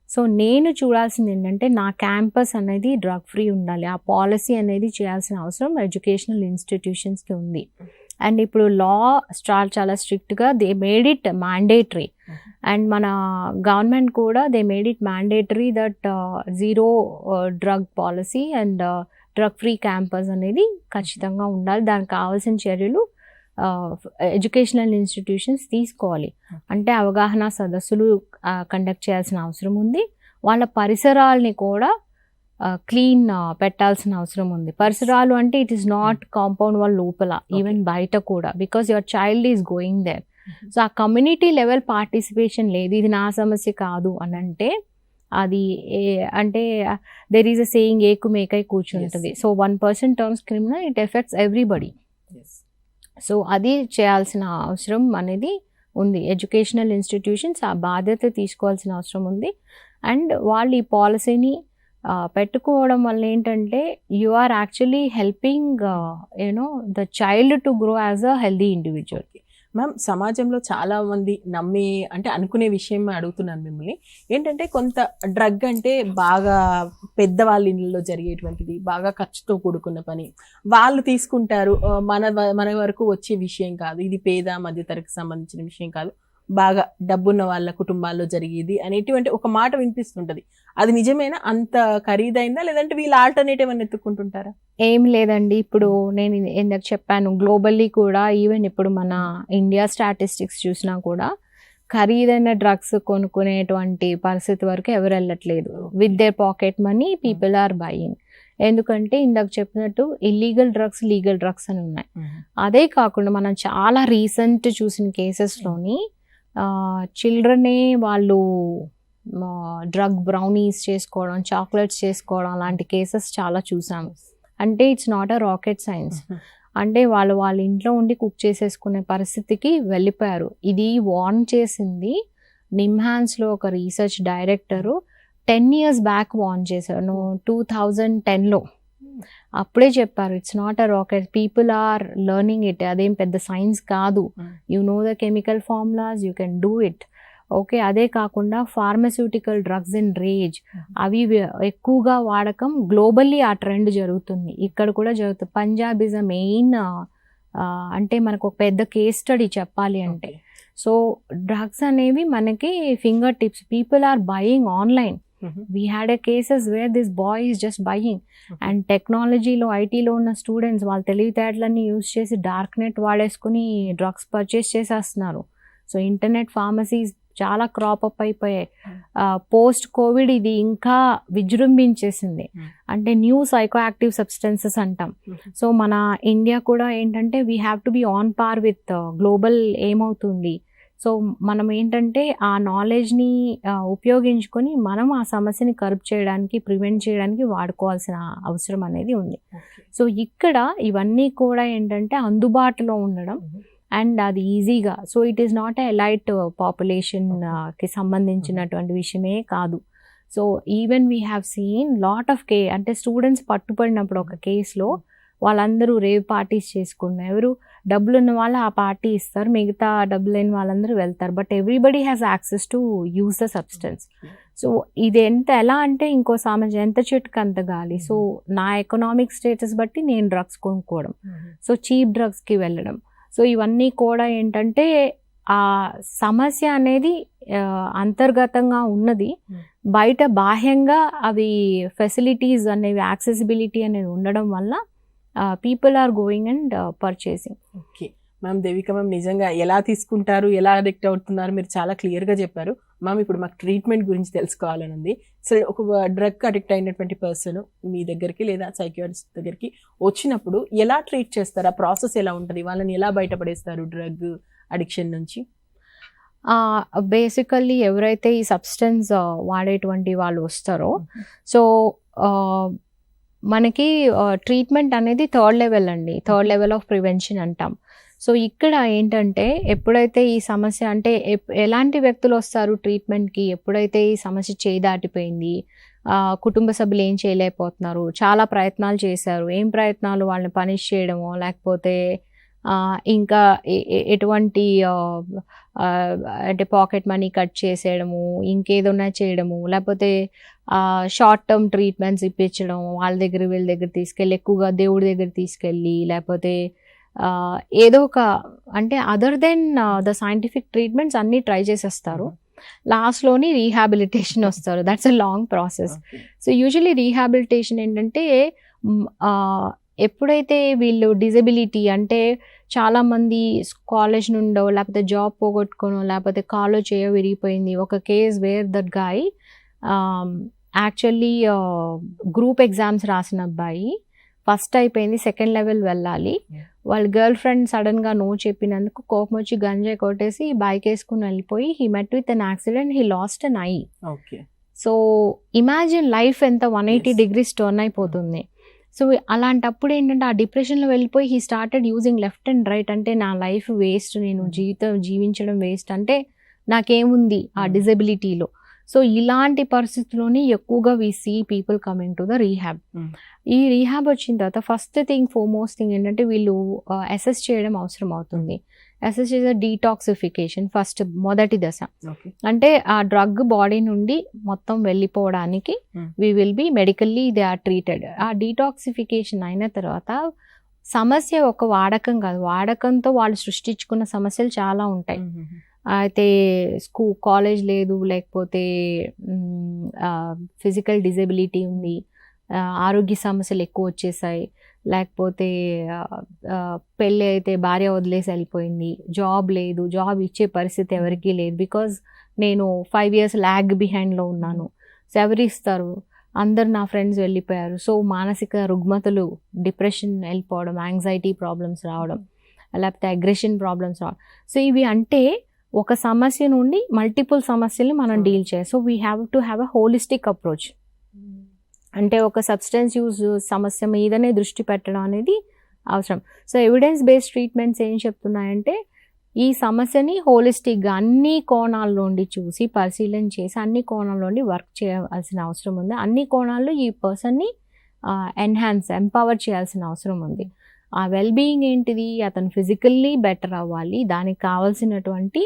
సో నేను చూడాల్సింది ఏంటంటే నా క్యాంపస్ అనేది డ్రగ్ ఫ్రీ ఉండాలి. ఆ పాలసీ అనేది చేయాల్సిన అవసరం ఎడ్యుకేషనల్ ఇన్స్టిట్యూషన్స్కి ఉంది. అండ్ ఇప్పుడు లా చాలా స్ట్రిక్ట్గా they made it mandatory. And మన గవర్నమెంట్ కూడా they made it mandatory that zero drug policy and drug free campus అనేది ఖచ్చితంగా ఉండాలి. దానికి కావాల్సిన చర్యలు ఎడ్యుకేషనల్ ఇన్స్టిట్యూషన్స్ తీసుకోవాలి. అంటే అవగాహన సదస్సులు కండక్ట్ చేయాల్సిన అవసరం ఉంది. వాళ్ళ పరిసరాలని కూడా క్లీన్ పెట్టాల్సిన అవసరం ఉంది. పరిసరాలు అంటే ఇట్ ఈస్ నాట్ కాంపౌండ్ వాళ్ళ లోపల, ఈవెన్ బయట కూడా, because your child is going there. So ఆ కమ్యూనిటీ లెవెల్ పార్టిసిపేషన్ లేదు, ఇది నా సమస్య కాదు అని అంటే అది అంటే దెర్ ఈజ్ అ సేయింగ్ ఏకు మేకై కూర్చుంటుంది. So 1% terms criminal, it effects everybody. So అది చేయాల్సిన అవసరం అనేది ఉంది. ఎడ్యుకేషనల్ ఇన్స్టిట్యూషన్స్ ఆ బాధ్యత తీసుకోవాల్సిన అవసరం ఉంది. అండ్ వాళ్ళు ఈ పాలసీని పెట్టుకోవడం వల్ల ఏంటంటే you are actually helping the child to grow as a healthy individual. Ma'am, సమాజంలో చాలా మంది నమ్మే, అంటే అనుకునే విషయం అడుగుతున్నాను మిమ్మల్ని. ఏంటంటే కొంత డ్రగ్ అంటే బాగా పెద్దవాళ్ళ ఇళ్ళలో జరిగేటువంటిది, బాగా ఖర్చుతో కూడుకున్న పని, వాళ్ళు తీసుకుంటారు, మన వరకు వచ్చే విషయం కాదు, ఇది పేద మధ్యతరగతికి సంబంధించిన విషయం కాదు, బాగా డబ్బున్న వాళ్ళ కుటుంబాల్లో జరిగేది అనేటువంటి ఒక మాట వినిపిస్తుంటది. అది నిజమేనా? అంత ఖరీదైందా, లేదంటే వీళ్ళు ఆల్టర్నేటివ్ అని ఎత్తుకుంటుంటారా? ఏం లేదండి. ఇప్పుడు నేను ఎందుకు చెప్పాను, గ్లోబల్లీ కూడా ఈవెన్ ఇప్పుడు మన ఇండియా స్టాటిస్టిక్స్ చూసినా కూడా ఖరీదైన డ్రగ్స్ కొనుక్కునేటువంటి పరిస్థితి వరకు ఎవరు వెళ్ళట్లేదు. With their pocket money people are buying. ఎందుకంటే ఇందాక చెప్పినట్టు ఇల్లీగల్ డ్రగ్స్, లీగల్ డ్రగ్స్ అని ఉన్నాయి. అదే కాకుండా మనం చాలా రీసెంట్ చూసిన కేసెస్లోని చిల్డ్రనే వాళ్ళు డ్రగ్ బ్రౌనీస్ చేసుకోవడం, చాక్లెట్స్ చేసుకోవడం, అలాంటి కేసెస్ చాలా చూసాము. అంటే it's not a rocket science. అంటే వాళ్ళ ఇంట్లో ఉండి కుక్ చేసేసుకునే పరిస్థితికి వెళ్ళిపోయారు. ఇది వార్న్ చేసింది నిమ్హాన్స్లో ఒక research director 10 years back warn చేశారు. 2010లో అప్పుడే చెప్పారు, it's not a rocket, people are learning it, అదేం పెద్ద సైన్స్ కాదు, you know the chemical formulas, you can do it. Okay, అదే కాకుండా ఫార్మస్యూటికల్ డ్రగ్స్ అండ్ రేజ్ అవి ఎక్కువగా వాడకం గ్లోబల్లీ ఆ ట్రెండ్ జరుగుతుంది, ఇక్కడ కూడా జరుగుతుంది. పంజాబ్ ఇస్ అ మెయిన్, అంటే మనకు ఒక పెద్ద కేస్ స్టడీ చెప్పాలి అంటే. సో డ్రగ్స్ అనేవి మనకి finger tips, people are buying online. We had a cases where this boy is just buying. And టెక్నాలజీలో ఐటీలో ఉన్న స్టూడెంట్స్ వాళ్ళ తెలివితేటలన్నీ యూజ్ చేసి డార్క్ నెట్ వాడేసుకుని డ్రగ్స్ పర్చేస్ చేసేస్తున్నారు. సో ఇంటర్నెట్ ఫార్మసీస్ చాలా క్రాప్ అప్ అయిపోయాయి. పోస్ట్ కోవిడ్ ఇది ఇంకా విజృంభించేసింది, అంటే న్యూ సైకో యాక్టివ్ సబ్స్టెన్సెస్ అంటాం. సో మన ఇండియా కూడా ఏంటంటే we have to be on par with global ఏమవుతుంది. సో మనం ఏంటంటే ఆ నాలెడ్జ్ని ఉపయోగించుకొని మనం ఆ సమస్యని కర్బ్ చేయడానికి, ప్రివెంట్ చేయడానికి వాడుకోవాల్సిన అవసరం అనేది ఉంది. సో ఇక్కడ ఇవన్నీ కూడా ఏంటంటే అందుబాటులో ఉండడం అండ్ అది ఈజీగా. So it is not a elite పాపులేషన్కి సంబంధించినటువంటి విషయమే కాదు. So even we have seen lot of అంటే స్టూడెంట్స్ పట్టుబడినప్పుడు ఒక కేసులో వాళ్ళందరూ రేవ్ పార్టీస్ చేసుకున్నారు. ఎవరు డబ్బులు ఉన్న వాళ్ళు ఆ పార్టీ ఇస్తారు, మిగతా డబ్బులు లేని వాళ్ళందరూ వెళ్తారు. But everybody has access to use the substance. So ఇది ఎలా అంటే ఇంకో సామాజిక ఎంత చెట్టుకు అంత గాలి. సో నా ఎకనామిక్ స్టేటస్ బట్టి నేను డ్రగ్స్ కొనుక్కోవడం, సో చీప్ డ్రగ్స్కి వెళ్ళడం. సో ఇవన్నీ కూడా ఏంటంటే ఆ సమస్య అనేది అంతర్గతంగా ఉన్నది, బయట బాహ్యంగా అవి ఫెసిలిటీస్ అనేవి, యాక్సెసిబిలిటీ అనేది ఉండడం వల్ల people are going and purchasing. Okay ma'am, Devika ma'am నిజంగా ఎలా తీసుకుంటారు, ఎలా అడిక్ట్ అవుతున్నారు మీరు చాలా క్లియర్గా చెప్పారు. మ్యామ్ ఇప్పుడు మాకు ట్రీట్మెంట్ గురించి తెలుసుకోవాలని ఉంది. సో ఒక డ్రగ్ అడిక్ట్ అయినటువంటి పర్సన్ మీ దగ్గరికి లేదా సైకియాట్రిస్ట్ దగ్గరికి వచ్చినప్పుడు ఎలా ట్రీట్ చేస్తారు, ఆ ప్రాసెస్ ఎలా ఉంటుంది, వాళ్ళని ఎలా బయటపడేస్తారు డ్రగ్ అడిక్షన్ నుంచి? బేసికల్లీ ఎవరైతే ఈ సబ్స్టెన్స్ వాడేటువంటి వాళ్ళు వస్తారో, సో మనకి ట్రీట్మెంట్ అనేది థర్డ్ లెవెల్ అండి, థర్డ్ లెవెల్ ఆఫ్ ప్రివెన్షన్ అంటాం. సో ఇక్కడ ఏంటంటే ఎప్పుడైతే ఈ సమస్య అంటే ఎలాంటి వ్యక్తులు వస్తారు ట్రీట్మెంట్కి, ఎప్పుడైతే ఈ సమస్య చేయి దాటిపోయింది, కుటుంబ సభ్యులు ఏం చేయలేకపోతున్నారు, చాలా ప్రయత్నాలు చేశారు, ఏం ప్రయత్నాలు, వాళ్ళని పనిష్ చేయడమో లేకపోతే ఇంకా ఎటువంటి అంటే పాకెట్ మనీ కట్ చేసేయడము, ఇంకేదైనా చేయడము, లేకపోతే షార్ట్ టర్మ్ ట్రీట్మెంట్స్ ఇప్పించడం, వాళ్ళ దగ్గర వీళ్ళ దగ్గర తీసుకెళ్ళి, ఎక్కువగా దేవుడి దగ్గర తీసుకెళ్ళి, లేకపోతే ఏదో ఒక అంటే other than the scientific treatments అన్నీ ట్రై చేసేస్తారు. లాస్ట్లోని రీహాబిలిటేషన్ వస్తారు. That's a long process. So usually rehabilitation ఏంటంటే ఎప్పుడైతే వీళ్ళు డిజబిలిటీ అంటే చాలామంది కాలేజ్ నుండో లేకపోతే జాబ్ పోగొట్టుకోనో లేకపోతే కాలో చేయో విరిగిపోయింది. ఒక case where that guy actually group exams రాసిన అబ్బాయి, ఫస్ట్ అయిపోయింది, సెకండ్ లెవెల్ వెళ్ళాలి, వాళ్ళ గర్ల్ ఫ్రెండ్ సడన్గా నో చెప్పినందుకు కోపం వచ్చి గంజాయి కొట్టేసి బైక్ వేసుకుని వెళ్ళిపోయి he met with an accident, he lost an I. So imagine life ఎంత 180 degrees టర్న్ అయిపోతుంది. సో అలాంటప్పుడు ఏంటంటే ఆ డిప్రెషన్లో వెళ్ళిపోయి he started using left and right. అంటే నా లైఫ్ వేస్ట్, నేను జీవించడం వేస్ట్, అంటే నాకేముంది ఆ డిజబిలిటీలో. సో ఇలాంటి పరిస్థితుల్లోనే ఎక్కువగా we see people coming to the rehab. ఈ రీహాబ్ వచ్చిన తర్వాత ఫస్ట్ థింగ్, ఫోర్మోస్ట్ థింగ్ ఏంటంటే వీళ్ళు అసెస్ చేయడం అవసరం అవుతుంది. అసెస్ చేసే డీటాక్సిఫికేషన్ ఫస్ట్ మొదటి దశ. అంటే ఆ డ్రగ్ బాడీ నుండి మొత్తం వెళ్ళిపోవడానికి we will be medically they are treated. ఆ డీటాక్సిఫికేషన్ అయిన తర్వాత సమస్య ఒక వాడకం కాదు, వాడకంతో వాళ్ళు సృష్టించుకున్న సమస్యలు చాలా ఉంటాయి. అయితే కాలేజ్ లేదు, లేకపోతే ఫిజికల్ డిజబిలిటీ ఉంది, ఆరోగ్య సమస్యలు ఎక్కువ వచ్చేసాయి, లేకపోతే పెళ్ళి అయితే భార్య వదిలేసి వెళ్ళిపోయింది, జాబ్ లేదు, జాబ్ ఇచ్చే పరిస్థితి ఎవరికీ లేదు, బికాజ్ నేను 5 years ల్యాగ్ బిహైండ్లో ఉన్నాను, సో ఎవరు ఇస్తారు, అందరు నా ఫ్రెండ్స్ వెళ్ళిపోయారు. సో మానసిక రుగ్మతలు, డిప్రెషన్ వెళ్ళిపోవడం, యాంగ్జైటీ ప్రాబ్లమ్స్ రావడం, లేకపోతే అగ్రెషన్ ప్రాబ్లమ్స్ రావడం. సో ఇవి అంటే ఒక సమస్య నుండి మల్టిపుల్ సమస్యల్ని మనం డీల్ చేయాలి. So we have to have a holistic approach. అంటే ఒక సబ్స్టెన్స్ యూజ్ సమస్య మీదనే దృష్టి పెట్టడం అనేది అవసరం. సో ఎవిడెన్స్ బేస్డ్ ట్రీట్మెంట్స్ ఏం చెప్తున్నాయంటే ఈ సమస్యని హోలిస్టిక్గా అన్ని కోణాల నుండి చూసి పరిశీలన చేసి అన్ని కోణాల నుండి వర్క్ చేయాల్సిన అవసరం ఉంది. అన్ని కోణాల్లో ఈ పర్సన్ని ఎంపవర్ చేయాల్సిన అవసరం ఉంది. ఆ వెల్ బీయింగ్ ఏంటిది, అతను ఫిజికల్లీ బెటర్ అవ్వాలి, దానికి కావాల్సినటువంటి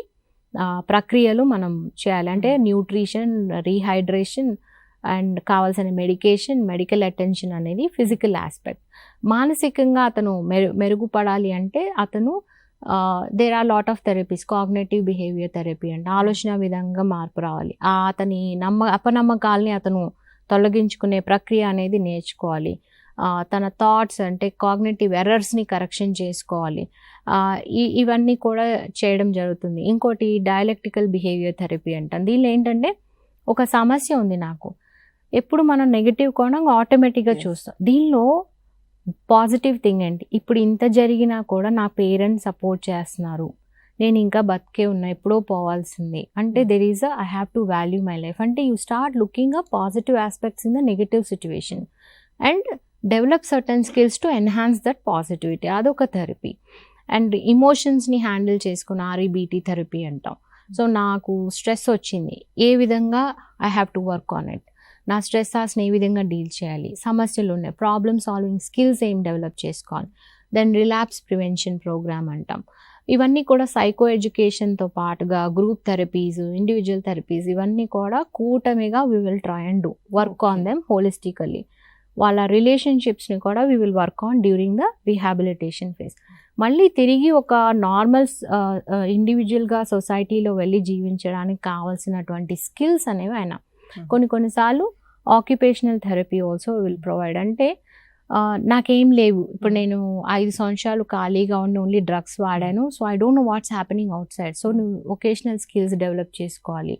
ప్రక్రియలు మనం చేయాలి. అంటే న్యూట్రిషన్, రీహైడ్రేషన్ అండ్ కావాల్సిన మెడికల్ అటెన్షన్ అనేది ఫిజికల్ ఆస్పెక్ట్. మానసికంగా అతను మెరుగుపడాలి అంటే అతను there are lot of therapies, cognitive behaviour therapy అంటే ఆలోచన విధంగా మార్పు రావాలి. అతని అపనమ్మకాల్ని అతను తొలగించుకునే ప్రక్రియ అనేది నేర్చుకోవాలి. తన థాట్స్ అంటే కాగ్నేటివ్ ఎర్రర్స్ని కరెక్షన్ చేసుకోవాలి. ఇవన్నీ కూడా చేయడం జరుగుతుంది. ఇంకోటి డయలెక్టికల్ బిహేవియర్ థెరపీ అంటాం. దీనిలో ఏంటంటే ఒక సమస్య ఉంది నాకు, ఎప్పుడు మనం నెగిటివ్ కోణంగా ఆటోమేటిక్గా చూస్తాం. దీనిలో పాజిటివ్ థింగ్ ఏంటి, ఇప్పుడు ఇంత జరిగినా కూడా నా పేరెంట్స్ సపోర్ట్ చేస్తున్నారు, నేను ఇంకా బతికే ఉన్నా, ఎప్పుడో పోవాల్సింది అంటే there is I have to value my life. అంటే you start looking a positive aspects in the negative situation and develop certain skills to enhance that positivity. అదొక థెరపీ. అండ్ ఇమోషన్స్ని హ్యాండిల్ చేసుకుని REBT థెరపీ అంటాం. So నాకు stress వచ్చింది, ఏ విధంగా I have to work on it, నా స్ట్రెస్ని ఏ విధంగా డీల్ చేయాలి, సమస్యలు ఉన్నాయి, ప్రాబ్లమ్ సాల్వింగ్ స్కిల్స్ ఏం డెవలప్ చేసుకోవాలి. దెన్ రిలాప్స్ ప్రివెన్షన్ ప్రోగ్రామ్ అంటాం. ఇవన్నీ కూడా సైకో ఎడ్యుకేషన్తో పాటుగా గ్రూప్ థెరపీస్, ఇండివిజువల్ థెరపీస్ ఇవన్నీ కూడా కూటమిగా we will try and do work on them holistically. వాళ్ళ రిలేషన్షిప్స్ని కూడా we will work on during the rehabilitation phase. మళ్ళీ తిరిగి ఒక నార్మల్ ఇండివిజువల్గా సొసైటీలో వెళ్ళి జీవించడానికి కావాల్సినటువంటి స్కిల్స్ అనేవి ఆయన కొన్నిసార్లు occupational therapy also will provide. అంటే నాకేం లేవు, ఇప్పుడు నేను 5 సంవత్సరాలు ఖాళీగా ఉండి ఓన్లీ డ్రగ్స్ వాడాను, so I don't know what's happening out side. So నువ్వు వొకేషనల్ స్కిల్స్ డెవలప్ చేసుకోవాలి,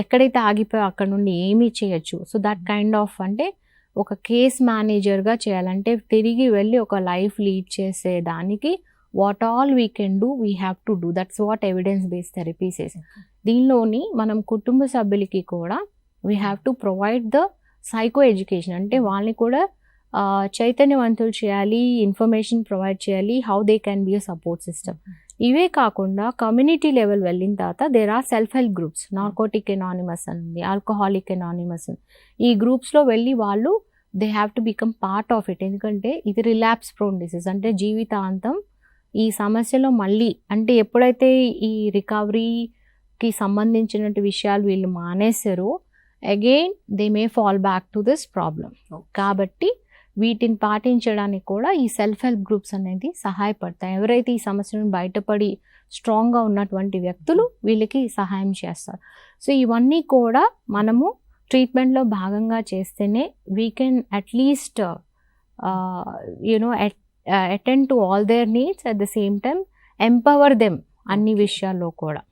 ఎక్కడైతే ఆగిపోయా అక్కడ నుండి ఏమీ చేయొచ్చు. సో దట్ కైండ్ ఆఫ్ అంటే ఒక కేస్ మేనేజర్గా చేయాలంటే తిరిగి వెళ్ళి ఒక లైఫ్ లీడ్ చేసే దానికి what all we can do we have to do. That's what evidence based therapies is. దీనిలోని మనం కుటుంబ సభ్యులకి కూడా we have to provide the psycho education. అంటే వాళ్ళని కూడా చైతన్యవంతులు చేయాలి, ఇన్ఫర్మేషన్ ప్రొవైడ్ చేయాలి, how they can be a support system. ఇవే కాకుండా కమ్యూనిటీ లెవెల్ వెళ్ళిన తర్వాత there are self help groups, narcotic anonymous ఉంది, ఆల్కహాలిక్ ఎనానిమస్ ఉంది. ఈ గ్రూప్స్లో వెళ్ళి వాళ్ళు they have to become part of it. ఎందుకంటే ఇది రిలాప్స్ ప్రోన్ డిసీజ్, అంటే జీవితాంతం ఈ సమస్యలో మళ్ళీ అంటే ఎప్పుడైతే ఈ రికవరీకి సంబంధించినటువంటి విషయాలు వీళ్ళు మానేశారో again they may fall back to this problem. కాబట్టి వీటిని పాటించడానికి కూడా ఈ సెల్ఫ్ హెల్ప్ గ్రూప్స్ అనేది సహాయపడతాయి. ఎవరైతే ఈ సమస్య నుండి బయటపడి స్ట్రాంగ్గా ఉన్నటువంటి వ్యక్తులు వీళ్ళకి సహాయం చేస్తారు. సో ఇవన్నీ కూడా మనము ట్రీట్మెంట్లో భాగంగా చేస్తేనే we can at least attend to all their needs, at the same time empower them అన్ని విషయాల్లో కూడా.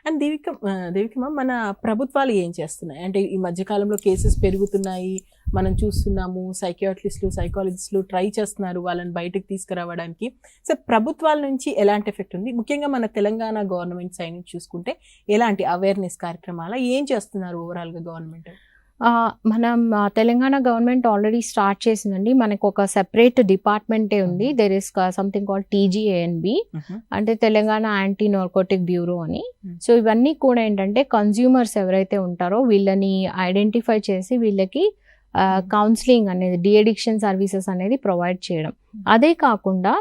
అండ్ దేవికమ్మ, మన ప్రభుత్వాలు ఏం చేస్తున్నాయి అంటే ఈ మధ్యకాలంలో కేసెస్ పెరుగుతున్నాయి, మనం చూస్తున్నాము, సైకియాట్రిస్టులు, సైకాలజిస్టులు ట్రై చేస్తున్నారు వాళ్ళని బయటకు తీసుకురావడానికి. సో ప్రభుత్వాల నుంచి ఎలాంటి ఎఫెక్ట్ ఉంది, ముఖ్యంగా మన తెలంగాణ గవర్నమెంట్ సైడ్ నుంచి చూసుకుంటే ఎలాంటి అవేర్నెస్ కార్యక్రమాలు ఏం చేస్తున్నారు ఓవరాల్గా గవర్నమెంట్? మనం తెలంగాణ గవర్నమెంట్ ఆల్రెడీ స్టార్ట్ చేసిందండి. మనకు ఒక సెపరేట్ డిపార్ట్మెంటే ఉంది. There is something called TGANB, అంటే తెలంగాణ యాంటీ నార్కోటిక్ బ్యూరో అని. సో ఇవన్నీ కూడా ఏంటంటే కన్జ్యూమర్స్ ఎవరైతే ఉంటారో వీళ్ళని ఐడెంటిఫై చేసి వీళ్ళకి కౌన్సిలింగ్ అనేది, డీఅడిక్షన్ సర్వీసెస్ అనేది ప్రొవైడ్ చేయడం. అదే కాకుండా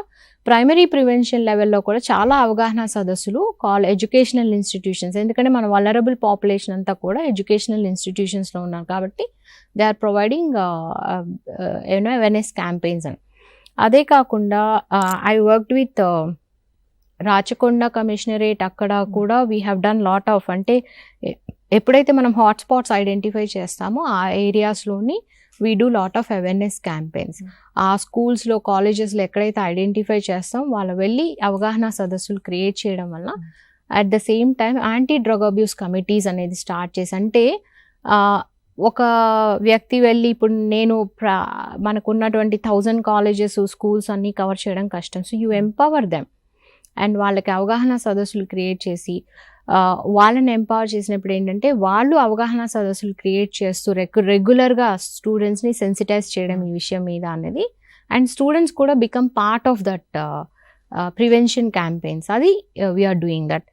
ప్రైమరీ ప్రివెన్షన్ లెవెల్లో కూడా చాలా అవగాహన సదస్సులు ఎడ్యుకేషనల్ ఇన్స్టిట్యూషన్స్, ఎందుకంటే మన వలరబుల్ పాపులేషన్ అంతా కూడా ఎడ్యుకేషనల్ ఇన్స్టిట్యూషన్స్లో ఉన్నారు కాబట్టి they are providing awareness campaigns అని. అదే కాకుండా I worked with Rachakonda commissionerate, అక్కడ కూడా we have done lot of, అంటే ఎప్పుడైతే మనం హాట్స్పాట్స్ ఐడెంటిఫై చేస్తామో ఆ ఏరియాస్లోని we do lot of awareness campaigns. ఆ స్కూల్స్లో, కాలేజెస్లో ఎక్కడైతే ఐడెంటిఫై చేస్తాం వాళ్ళు వెళ్ళి అవగాహన సదస్సులు క్రియేట్ చేయడం వల్ల at the same time anti drug abuse committees అనేది స్టార్ట్ చేసి, అంటే ఒక వ్యక్తి వెళ్ళి ఇప్పుడు నేను మనకున్నటువంటి 1000 కాలేజెస్, స్కూల్స్ అన్నీ కవర్ చేయడం కష్టం. So you empower them and వాళ్ళకి అవగాహన సదస్సులు క్రియేట్ చేసి వాళ్ళని ఎంపవర్ చేసినప్పుడు ఏంటంటే వాళ్ళు అవగాహన సదస్సులు క్రియేట్ చేస్తూ రెగ్యులర్గా స్టూడెంట్స్ని సెన్సిటైజ్ చేయడం ఈ విషయం మీద అనేది, అండ్ స్టూడెంట్స్ కూడా become part of that prevention campaigns. అది we're doing that.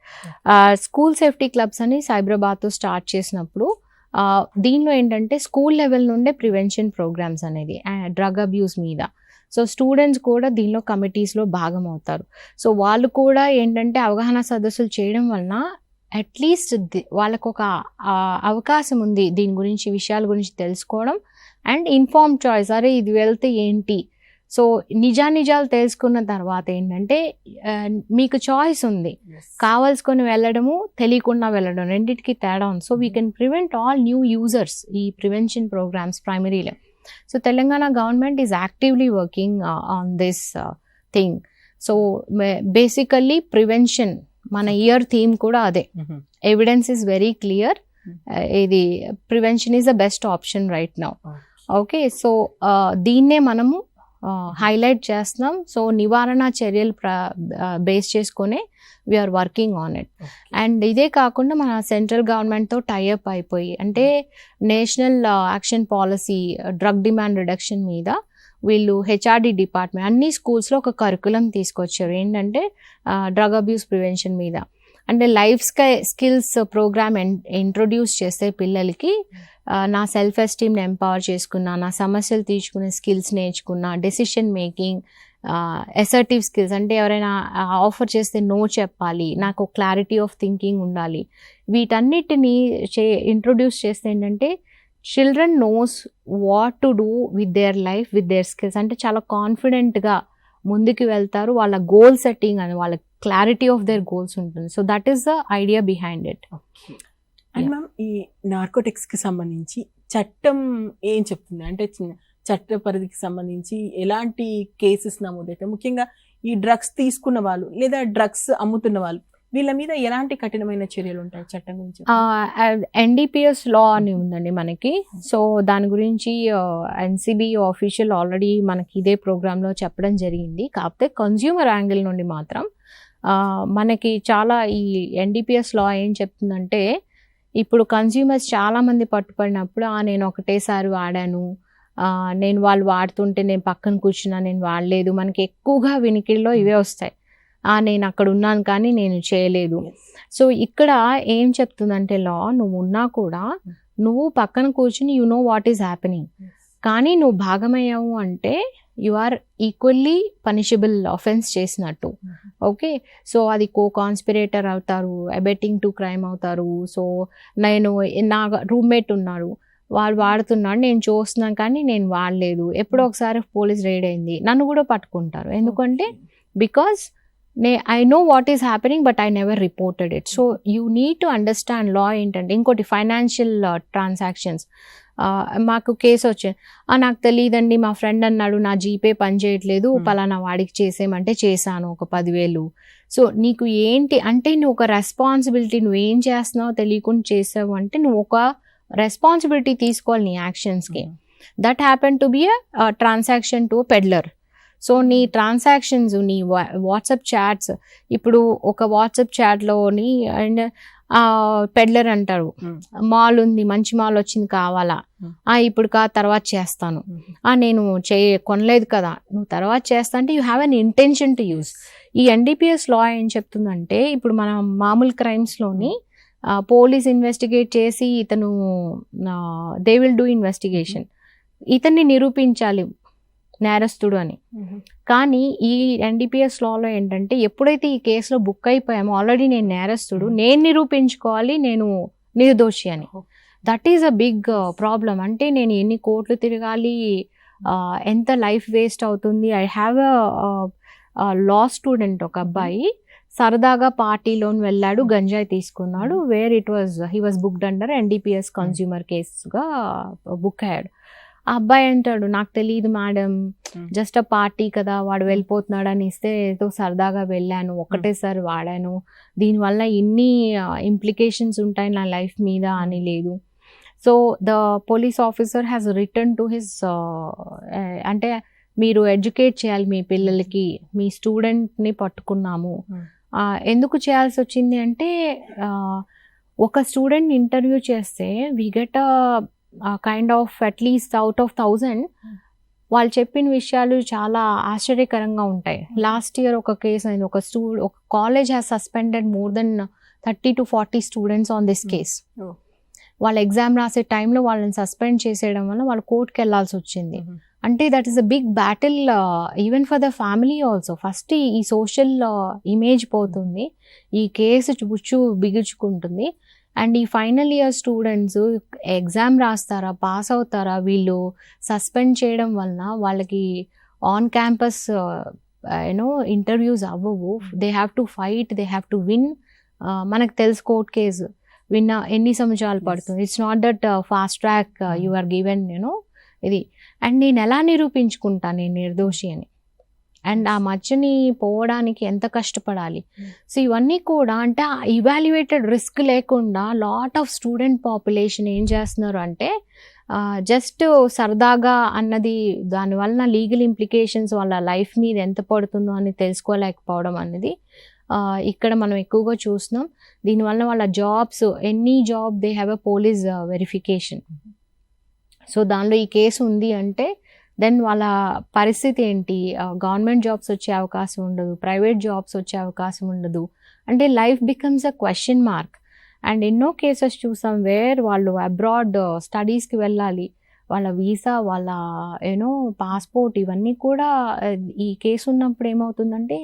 School safety clubs అని సైబరాబాద్తో స్టార్ట్ చేసినప్పుడు దీనిలో ఏంటంటే స్కూల్ లెవెల్ నుండే ప్రివెన్షన్ ప్రోగ్రామ్స్ అనేది డ్రగ్ అబ్యూస్ మీద. సో స్టూడెంట్స్ కూడా దీనిలో కమిటీస్లో భాగం అవుతారు. సో వాళ్ళు కూడా ఏంటంటే అవగాహన సదస్సులు చేయడం వలన అట్లీస్ట్ వాళ్ళకు ఒక అవకాశం ఉంది దీని గురించి, విషయాల గురించి తెలుసుకోవడం అండ్ ఇన్ఫార్మ్ చాయిస్. అరే ఇది వెళ్తే ఏంటి, సో నిజాలు తెలుసుకున్న తర్వాత ఏంటంటే మీకు చాయిస్ ఉంది, కావాల్సుకొని వెళ్ళడము తెలియకుండా వెళ్ళడం రెండింటికి తేడా ఉంది. So we can prevent all new users ఈ ప్రివెన్షన్ ప్రోగ్రామ్స్ ప్రైమరీలో. So Telangana government is actively working on this thing. So basically prevention మన ఇయర్ థీమ్ కూడా అదే. ఎవిడెన్స్ ఈజ్ వెరీ క్లియర్, ఇది prevention is the best option right now. Okay, so దీన్నే మనము highlight చేస్తున్నాం. సో నివారణ చర్యలు బేస్ చేసుకునే we're working on it. And ఇదే కాకుండా మన సెంట్రల్ గవర్నమెంట్తో టైఅప్ అయిపోయి, అంటే national action policy drug demand reduction మీద వీళ్ళు హెచ్ఆర్డి డిపార్ట్మెంట్ అన్ని స్కూల్స్లో ఒక కరికులం తీసుకొచ్చారు ఏంటంటే డ్రగ్ అబ్యూస్ ప్రివెన్షన్ మీద. అంటే లైఫ్ స్కిల్స్ ప్రోగ్రామ్ ఇంట్రొడ్యూస్ చేస్తే పిల్లలకి నా సెల్ఫ్ ఎస్టీమ్ని ఎంపవర్ చేసుకున్నా, నా సమస్యలు తీర్చుకునే స్కిల్స్ నేర్చుకున్నా, డెసిషన్ మేకింగ్, అసర్టివ్ స్కిల్స్ అంటే ఎవరైనా ఆఫర్ చేస్తే నో చెప్పాలి, నాకు క్లారిటీ ఆఫ్ థింకింగ్ ఉండాలి. వీటన్నిటిని ఇంట్రొడ్యూస్ చేస్తే ఏంటంటే children knows what to do with their life, with their skills. అంటే చాలా కాన్ఫిడెంట్గా ముందుకు వెళ్తారు. వాళ్ళ గోల్ సెట్టింగ్ అని, వాళ్ళ క్లారిటీ ఆఫ్ దేర్ గోల్స్ ఉంటుంది. So that is the idea behind it. And ma'am, ఈ నార్కోటిక్స్కి సంబంధించి చట్టం ఏం చెప్తుంది? అంటే చట్ట పరిధికి సంబంధించి ఎలాంటి కేసెస్ నమోదైతే, ముఖ్యంగా ఈ డ్రగ్స్ తీసుకున్న వాళ్ళు లేదా డ్రగ్స్ అమ్ముతున్న వాళ్ళు వీళ్ళ మీద ఎలాంటి కఠినమైన చర్యలు ఉంటాయి చట్టం గురించి? ఎన్డీపీఎస్ లా అని ఉందండి మనకి. సో దాని గురించి ఎన్సిబి ఆఫీషియల్ ఆల్రెడీ మనకి ఇదే ప్రోగ్రాంలో చెప్పడం జరిగింది. కాకపోతే కన్జ్యూమర్ యాంగిల్ నుండి మాత్రం మనకి చాలా ఈ ఎన్డీపీఎస్ లా ఏం చెప్తుందంటే, ఇప్పుడు కన్జ్యూమర్స్ చాలామంది పట్టుపడినప్పుడు నేను ఒకటేసారి వాడాను, నేను వాళ్ళు వాడుతుంటే నేను పక్కన కూర్చున్నా, నేను వాడలేదు, మనకి ఎక్కువగా వినికిడిలో ఇవే వస్తాయి. నేను అక్కడ ఉన్నాను కానీ నేను చేయలేదు. సో ఇక్కడ ఏం చెప్తుందంటే లా, నువ్వు ఉన్నా కూడా నువ్వు పక్కన కూర్చుని you know what is happening, కానీ నువ్వు భాగమయ్యావు అంటే you are equally punishable offence చేసినట్టు. ఓకే, సో అది కో కాన్స్పిరేటర్ అవుతారు, అబెటింగ్ టు క్రైమ్ అవుతారు. సో నా రూమ్మేట్ ఉన్నారు, వాడు వాడుతున్నాడు, నేను చూస్తున్నాను కానీ నేను వాడలేదు, ఎప్పుడో ఒకసారి పోలీస్ రైడ్ అయింది, నన్ను కూడా పట్టుకుంటారు. ఎందుకంటే because I know what is happening but I never reported it. So you need to understand law ఏంటంటే. ఇంకోటి ఫైనాన్షియల్ ట్రాన్సాక్షన్స్. మాకు కేసు వచ్చింది, నాకు తెలియదండి మా ఫ్రెండ్ అన్నాడు నా జీపే పనిచేయట్లేదు, పలానా వాడికి చేసేయమంటే చేశాను ఒక 10,000. సో నీకు ఏంటి అంటే నువ్వు ఒక రెస్పాన్సిబిలిటీ, నువ్వేం చేస్తున్నావో తెలియకుండా చేసావు అంటే నువ్వు ఒక రెస్పాన్సిబిలిటీ తీసుకోవాలి నీ యాక్షన్స్కి. That happen to be a transaction to peddler. So నీ ట్రాన్సాక్షన్స్, నీ వాట్సాప్ చాట్స్, ఇప్పుడు ఒక వాట్సాప్ చాట్లోని అండ్ పెడ్లర్ అంటారు, మాల్ ఉంది, మంచి మాల్ వచ్చింది కావాలా, ఇప్పుడు తర్వాత చేస్తాను, నేను కొనలేదు కదా, నువ్వు తర్వాత చేస్తా అంటే you have an intention to use. ఈ ఎన్డీపీఎస్ లా ఏం చెప్తుందంటే, ఇప్పుడు మన మామూలు క్రైమ్స్లోని పోలీస్ ఇన్వెస్టిగేట్ చేసి ఇతను దే విల్ డూ ఇన్వెస్టిగేషన్, ఇతన్ని నిరూపించాలి నేరస్తుడు అని. కానీ ఈ ఎన్డీపీఎస్ లాలో ఏంటంటే, ఎప్పుడైతే ఈ కేసులో బుక్ అయిపోయామో ఆల్రెడీ నేను నేరస్తుడు, నేను నిరూపించుకోవాలి నేను నిర్దోషి అని. That is a big problem. అంటే నేను ఎన్ని కోట్లు తిరగాలి, ఎంత లైఫ్ వేస్ట్ అవుతుంది. I have a law student, ఒక అబ్బాయి సరదాగా పార్టీలోని వెళ్ళాడు, గంజాయి తీసుకున్నాడు, where he was booked under NDPS consumer కేసుగా బుక్ అయ్యాడు. ఆ అబ్బాయి అంటాడు, నాకు తెలియదు మేడం, జస్ట్ ఆ పార్టీ కదా, వాడు వెళ్ళిపోతున్నాడు అని ఇస్తే ఏదో సరదాగా వెళ్ళాను, ఒకటేసారి వాడాను, దీనివల్ల ఇన్ని ఇంప్లికేషన్స్ ఉంటాయి నా లైఫ్ మీద అని లేదు. So the police officer has return to his, అంటే మీరు ఎడ్యుకేట్ చేయాలి మీ పిల్లలకి, మీ స్టూడెంట్ని పట్టుకున్నాము. ఎందుకు చేయాల్సి వచ్చింది అంటే, ఒక స్టూడెంట్ ఇంటర్వ్యూ చేస్తే we get kind of at least out of 1000 వాళ్ళు చెప్పిన విషయాలు చాలా ఆశ్చర్యకరంగా ఉంటాయి. లాస్ట్ ఇయర్ ఒక కేసు అయింది, ఒక college has suspended more than 30 to 40 students on this case. వాళ్ళ ఎగ్జామ్ రాసే టైంలో వాళ్ళని సస్పెండ్ చేసేయడం వల్ల వాళ్ళు కోర్టుకి వెళ్ళాల్సి వచ్చింది. అంటే that is a big battle even for the family also. First ఈ సోషల్ ఇమేజ్ పోతుంది, ఈ కేసు బిగుచుకుంటుంది. అండ్ ఈ ఫైనల్ ఇయర్ స్టూడెంట్స్ ఎగ్జామ్ రాస్తారా, పాస్ అవుతారా, వీళ్ళు సస్పెండ్ చేయడం వలన వాళ్ళకి ఆన్ క్యాంపస్ ఇంటర్వ్యూస్ అవ్వవు. They have to fight, they have to win. మనకు తెలుసు కోర్ట్ కేసు విన్న ఎన్ని సంవత్సరాలు పడుతుంది. It's not that fast track you are given ఇది. అండ్ నేను ఎలా నిరూపించుకుంటాను నేను నిర్దోషి అని, అండ్ ఆ మధ్యని పోవడానికి ఎంత కష్టపడాలి. సో ఇవన్నీ కూడా అంటే ఇవాల్యుయేటెడ్ రిస్క్ లేకుండా లాట్ ఆఫ్ స్టూడెంట్ పాపులేషన్ ఏం చేస్తున్నారు అంటే జస్ట్ సరదాగా అన్నది, దానివల్ల లీగల్ ఇంప్లికేషన్స్ వాళ్ళ లైఫ్ మీద ఎంత పడుతుందో అని తెలుసుకోలేకపోవడం అనేది ఇక్కడ మనం ఎక్కువగా చూస్తున్నాం. దీనివల్ల వాళ్ళ jobs, any job they have a police verification. So దానిలో ఈ కేసు ఉంది అంటే దెన్ వాళ్ళ పరిస్థితి ఏంటి, గవర్నమెంట్ జాబ్స్ వచ్చే అవకాశం ఉండదు, ప్రైవేట్ జాబ్స్ వచ్చే అవకాశం ఉండదు. అంటే life becomes a question mark. And ఎన్నో కేసెస్ చూసాం వేర్ వాళ్ళు అబ్రాడ్ స్టడీస్కి వెళ్ళాలి, వాళ్ళ వీసా, వాళ్ళ పాస్పోర్ట్ ఇవన్నీ కూడా ఈ కేసు ఉన్నప్పుడు ఏమవుతుందంటే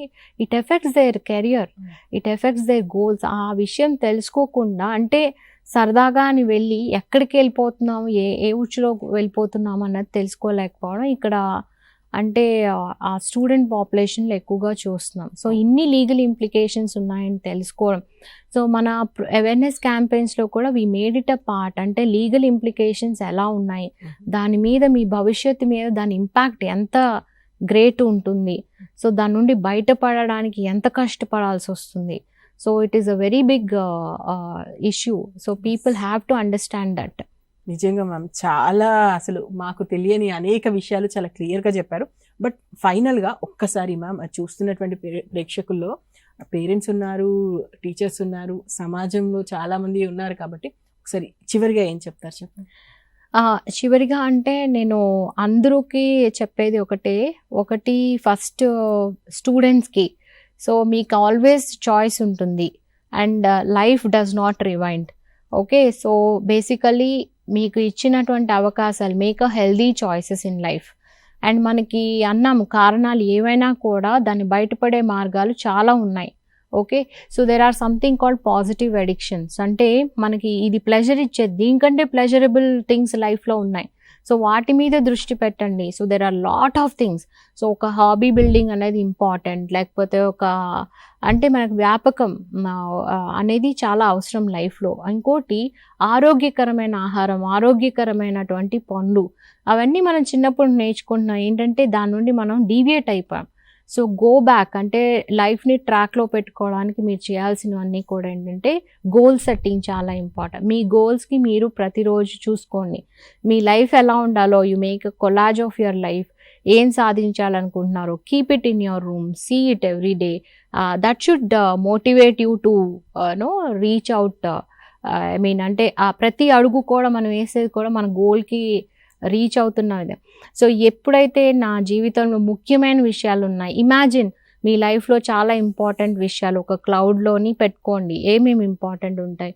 it effects their career, it effects there goals. ఆ విషయం తెలుసుకోకుండా అంటే సరదాగా అని వెళ్ళి ఎక్కడికి వెళ్ళిపోతున్నాము, ఏ ఉచ్చులో వెళ్ళిపోతున్నాము అన్నది తెలుసుకోలేకపోవడం ఇక్కడ అంటే ఆ స్టూడెంట్ పాపులేషన్లో ఎక్కువగా చూస్తున్నాం. సో ఇన్ని లీగల్ ఇంప్లికేషన్స్ ఉన్నాయని తెలుసుకోవడం. సో మన అవేర్నెస్ క్యాంపెయిన్స్లో కూడా we made it a part. అంటే లీగల్ ఇంప్లికేషన్స్ ఎలా ఉన్నాయి, దాని మీద మీ భవిష్యత్తు మీద దాని ఇంపాక్ట్ ఎంత గ్రేట్ ఉంటుంది, సో దాని నుండి బయటపడడానికి ఎంత కష్టపడాల్సి వస్తుంది. So it is a very big issue. So people have to understand that. నిజంగా మ్యామ్ చాలా అసలు మాకు తెలియని అనేక విషయాలు చాలా క్లియర్గా చెప్పారు. బట్ ఫైనల్గా ఒక్కసారి మ్యామ్ చూస్తున్నటువంటి ప్రేక్షకుల్లో పేరెంట్స్ ఉన్నారు, టీచర్స్ ఉన్నారు, సమాజంలో చాలామంది ఉన్నారు కాబట్టి ఒకసారి చివరిగా ఏం చెప్తారు చెప్పండి. చివరిగా అంటే నేను అందరికీ చెప్పేది ఒకటి ఫస్ట్ స్టూడెంట్స్కి. సో మీకు ఆల్వేస్ చాయిస్ ఉంటుంది and life does not rewind. Okay, so basically మీకు ఇచ్చినటువంటి అవకాశాలు, make a healthy choices in life. And మనకి అన్నాము కారణాలు ఏవైనా కూడా దాన్ని బయటపడే మార్గాలు చాలా ఉన్నాయి. Okay, so there or something called positive addictions. అంటే మనకి ఇది ప్లెజర్ ఇచ్చేది, దీనికంటే ప్లెజరబుల్ థింగ్స్ లైఫ్లో ఉన్నాయి. సో వాటి మీద దృష్టి పెట్టండి. So there are lot of things. So ఒక హాబీ బిల్డింగ్ అనేది ఇంపార్టెంట్, లేకపోతే అంటే మనకు వ్యాపకం అనేది చాలా అవసరం లైఫ్లో. ఇంకోటి ఆరోగ్యకరమైన ఆహారం, ఆరోగ్యకరమైనటువంటి పనులు, అవన్నీ మనం చిన్నప్పుడు నేర్చుకుంటున్నాం. ఏంటంటే దాని నుండి మనం డీవియేట్ అయిపోయాం. సో గో బ్యాక్, అంటే లైఫ్ని ట్రాక్లో పెట్టుకోవడానికి మీరు చేయాల్సినవన్నీ కూడా ఏంటంటే గోల్ సెట్టింగ్ చాలా ఇంపార్టెంట్. మీ గోల్స్కి మీరు ప్రతిరోజు చూసుకోండి. మీ లైఫ్ ఎలా ఉండాలో, you make a collage of your life. ఏం సాధించాలనుకుంటున్నారో keep it in your room, see it every day. That should motivate you to reach out. I mean అంటే ప్రతి అడుగు కూడా మనం వేసేది కూడా మన గోల్కి రీచ్ అవుతున్నది. సో ఎప్పుడైతే నా జీవితంలో ముఖ్యమైన విషయాలు ఉన్నాయి, ఇమాజిన్ మీ లైఫ్లో చాలా ఇంపార్టెంట్ విషయాలు ఒక క్లౌడ్లోని పెట్టుకోండి. ఏమేమి ఇంపార్టెంట్ ఉంటాయి,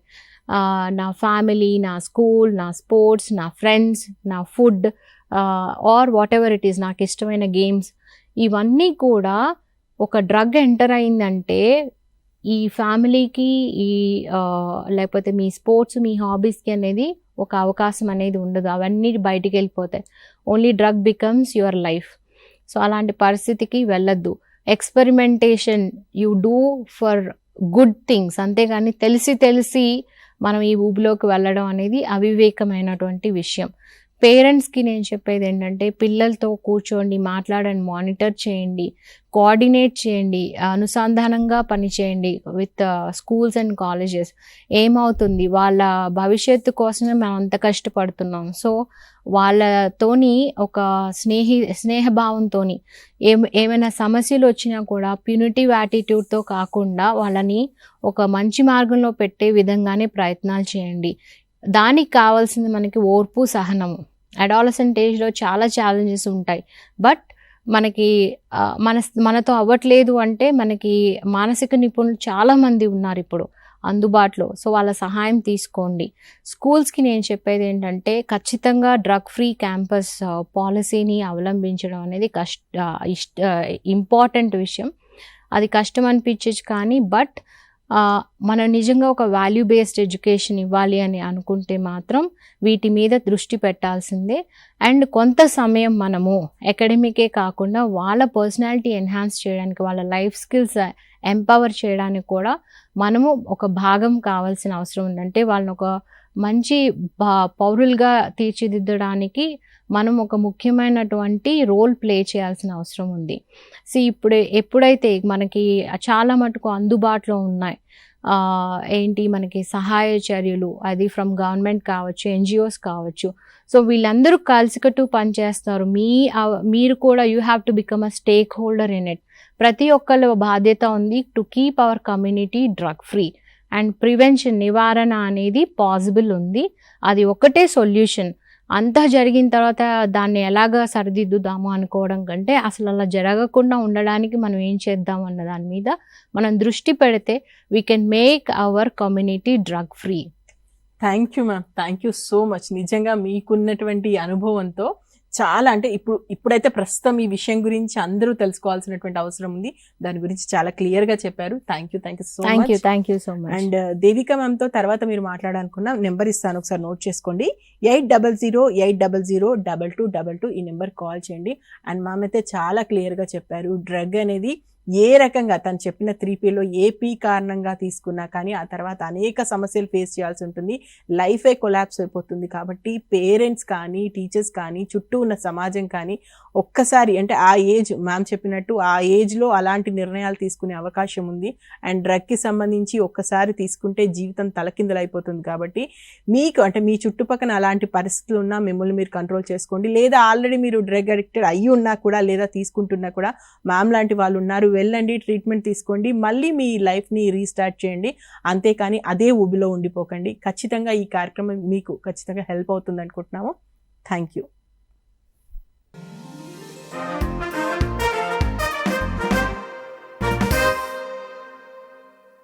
నా ఫ్యామిలీ, నా స్కూల్, నా స్పోర్ట్స్, నా ఫ్రెండ్స్, నా food, or whatever it is, నాకు ఇష్టమైన గేమ్స్. ఇవన్నీ కూడా ఒక డ్రగ్ ఎంటర్ అయిందంటే ఈ ఫ్యామిలీకి, లేకపోతే మీ స్పోర్ట్స్, మీ హాబీస్కి అనేది ఒక అవకాశం అనేది ఉండదు. అవన్నీ బయటికి వెళ్ళిపోతాయి. Only drug becomes your life. So అలాంటి పరిస్థితికి వెళ్ళొద్దు. Experimentation you do for good things, అంతేగాని తెలిసి మనం ఈ ఊబిలోకి వెళ్ళడం అనేది అవివేకమైనటువంటి విషయం. పేరెంట్స్కి నేను చెప్పేది ఏంటంటే పిల్లలతో కూర్చోండి, మాట్లాడండి, మానిటర్ చేయండి, కోఆర్డినేట్ చేయండి, అనుసంధానంగా పనిచేయండి విత్ స్కూల్స్ అండ్ కాలేజెస్. ఏమవుతుంది, వాళ్ళ భవిష్యత్తు కోసమే మనం అంత కష్టపడుతున్నాం. సో వాళ్ళతోని ఒక స్నేహభావంతో ఏమైనా సమస్యలు వచ్చినా కూడా ప్యూనిటివ్ యాటిట్యూడ్తో కాకుండా వాళ్ళని ఒక మంచి మార్గంలో పెట్టే విధంగానే ప్రయత్నాలు చేయండి. దానికి కావాల్సింది మనకి ఓర్పు, సహనము. అడాలసెంట్ ఏజ్లో చాలా ఛాలెంజెస్ ఉంటాయి. బట్ మనకి మనతో అవ్వట్లేదు అంటే మనకి మానసిక నిపుణులు చాలామంది ఉన్నారు ఇప్పుడు. అందుబాటులో. సో వాళ్ళ సహాయం తీసుకోండి. స్కూల్స్కి నేను చెప్పేది ఏంటంటే ఖచ్చితంగా డ్రగ్ ఫ్రీ క్యాంపస్ పాలసీని అవలంబించడం అనేది ఇంపార్టెంట్ విషయం. అది కష్టం అనిపించచ్చు కానీ బట్ మనం నిజంగా ఒక వాల్యూ బేస్డ్ ఎడ్యుకేషన్ ఇవ్వాలి అని అనుకుంటే మాత్రం వీటి మీద దృష్టి పెట్టాల్సిందే. అండ్ కొంత సమయం మనము అకాడమికే కాకుండా వాళ్ళ పర్సనాలిటీ ఎన్హాన్స్ చేయడానికి, వాళ్ళ లైఫ్ స్కిల్స్ ఎంపవర్ చేయడానికి కూడా మనము ఒక భాగం కావాల్సిన అవసరం ఉందంటే వాళ్ళని ఒక మంచి పౌరులుగా తీర్చిదిద్దడానికి మనం ఒక ముఖ్యమైనటువంటి రోల్ ప్లే చేయాల్సిన అవసరం ఉంది. సో ఎప్పుడైతే మనకి చాలా మటుకు అందుబాటులో ఉన్నాయి ఏంటి మనకి సహాయ చర్యలు, అది ఫ్రమ్ గవర్నమెంట్ కావచ్చు, ఎన్జిఓస్ కావచ్చు. సో వీళ్ళందరూ కలిసికట్టు పనిచేస్తారు. మీరు కూడా you have to become a stake holder in it. ప్రతి ఒక్కళ్ళ బాధ్యత ఉంది to keep our community drug free. And prevention, నివారణ అనేది పాసిబుల్ ఉంది. అది ఒకటే సొల్యూషన్. అంతా జరిగిన తర్వాత దాన్ని ఎలాగ సరిదిద్దుదాము అనుకోవడం కంటే అసలు అలా జరగకుండా ఉండడానికి మనం ఏం చేద్దాం అన్న దాని మీద మనం దృష్టి పెడితే we can make our community drug free. Thank you ma'am, thank you so much. నిజంగా మీకున్నటువంటి అనుభవంతో చాలా అంటే ఇప్పుడైతే ప్రస్తుతం ఈ విషయం గురించి అందరూ తెలుసుకోవాల్సినటువంటి అవసరం ఉంది. దాని గురించి చాలా క్లియర్ గా చెప్పారు. Thank you so much. And Devika ma'am తో తర్వాత మీరు మాట్లాడాలనుకున్న నెంబర్ ఇస్తాను, ఒకసారి నోట్ చేసుకోండి. 8008002222 ఈ నెంబర్ కాల్ చేయండి. అండ్ మ్యామ్ అయితే చాలా క్లియర్ గా చెప్పారు. డ్రగ్ అనేది ఏ రకంగా తను చెప్పిన 3Pలో ఏపీ కారణంగా తీసుకున్నా కానీ ఆ తర్వాత అనేక సమస్యలు ఫేస్ చేయాల్సి ఉంటుంది. లైఫే కొలాప్స్ అయిపోతుంది. కాబట్టి పేరెంట్స్ కానీ, టీచర్స్ కానీ, చుట్టూ ఉన్న సమాజం కానీ ఒక్కసారి అంటే ఆ ఏజ్ మ్యామ్ చెప్పినట్టు ఆ ఏజ్లో అలాంటి నిర్ణయాలు తీసుకునే అవకాశం ఉంది. అండ్ డ్రగ్కి సంబంధించి ఒక్కసారి తీసుకుంటే జీవితం తలకిందలైపోతుంది. కాబట్టి మీకు అంటే మీ చుట్టుపక్కల అలాంటి పరిస్థితులు ఉన్నా మిమ్మల్ని మీరు కంట్రోల్ చేసుకోండి. లేదా ఆల్రెడీ మీరు డ్రగ్ అడిక్టెడ్ అయ్యి ఉన్నా కూడా లేదా తీసుకుంటున్నా కూడా మ్యామ్ లాంటి వాళ్ళు ఉన్నారు, వెళ్ళండి, ట్రీట్మెంట్ తీసుకోండి, మళ్ళీ మీ లైఫ్ని రీస్టార్ట్ చేయండి. అంతేకాని అదే ఊబిలో ఉండిపోకండి. ఖచ్చితంగా ఈ కార్యక్రమం మీకు ఖచ్చితంగా హెల్ప్ అవుతుంది అనుకుంటున్నాము. Thank you.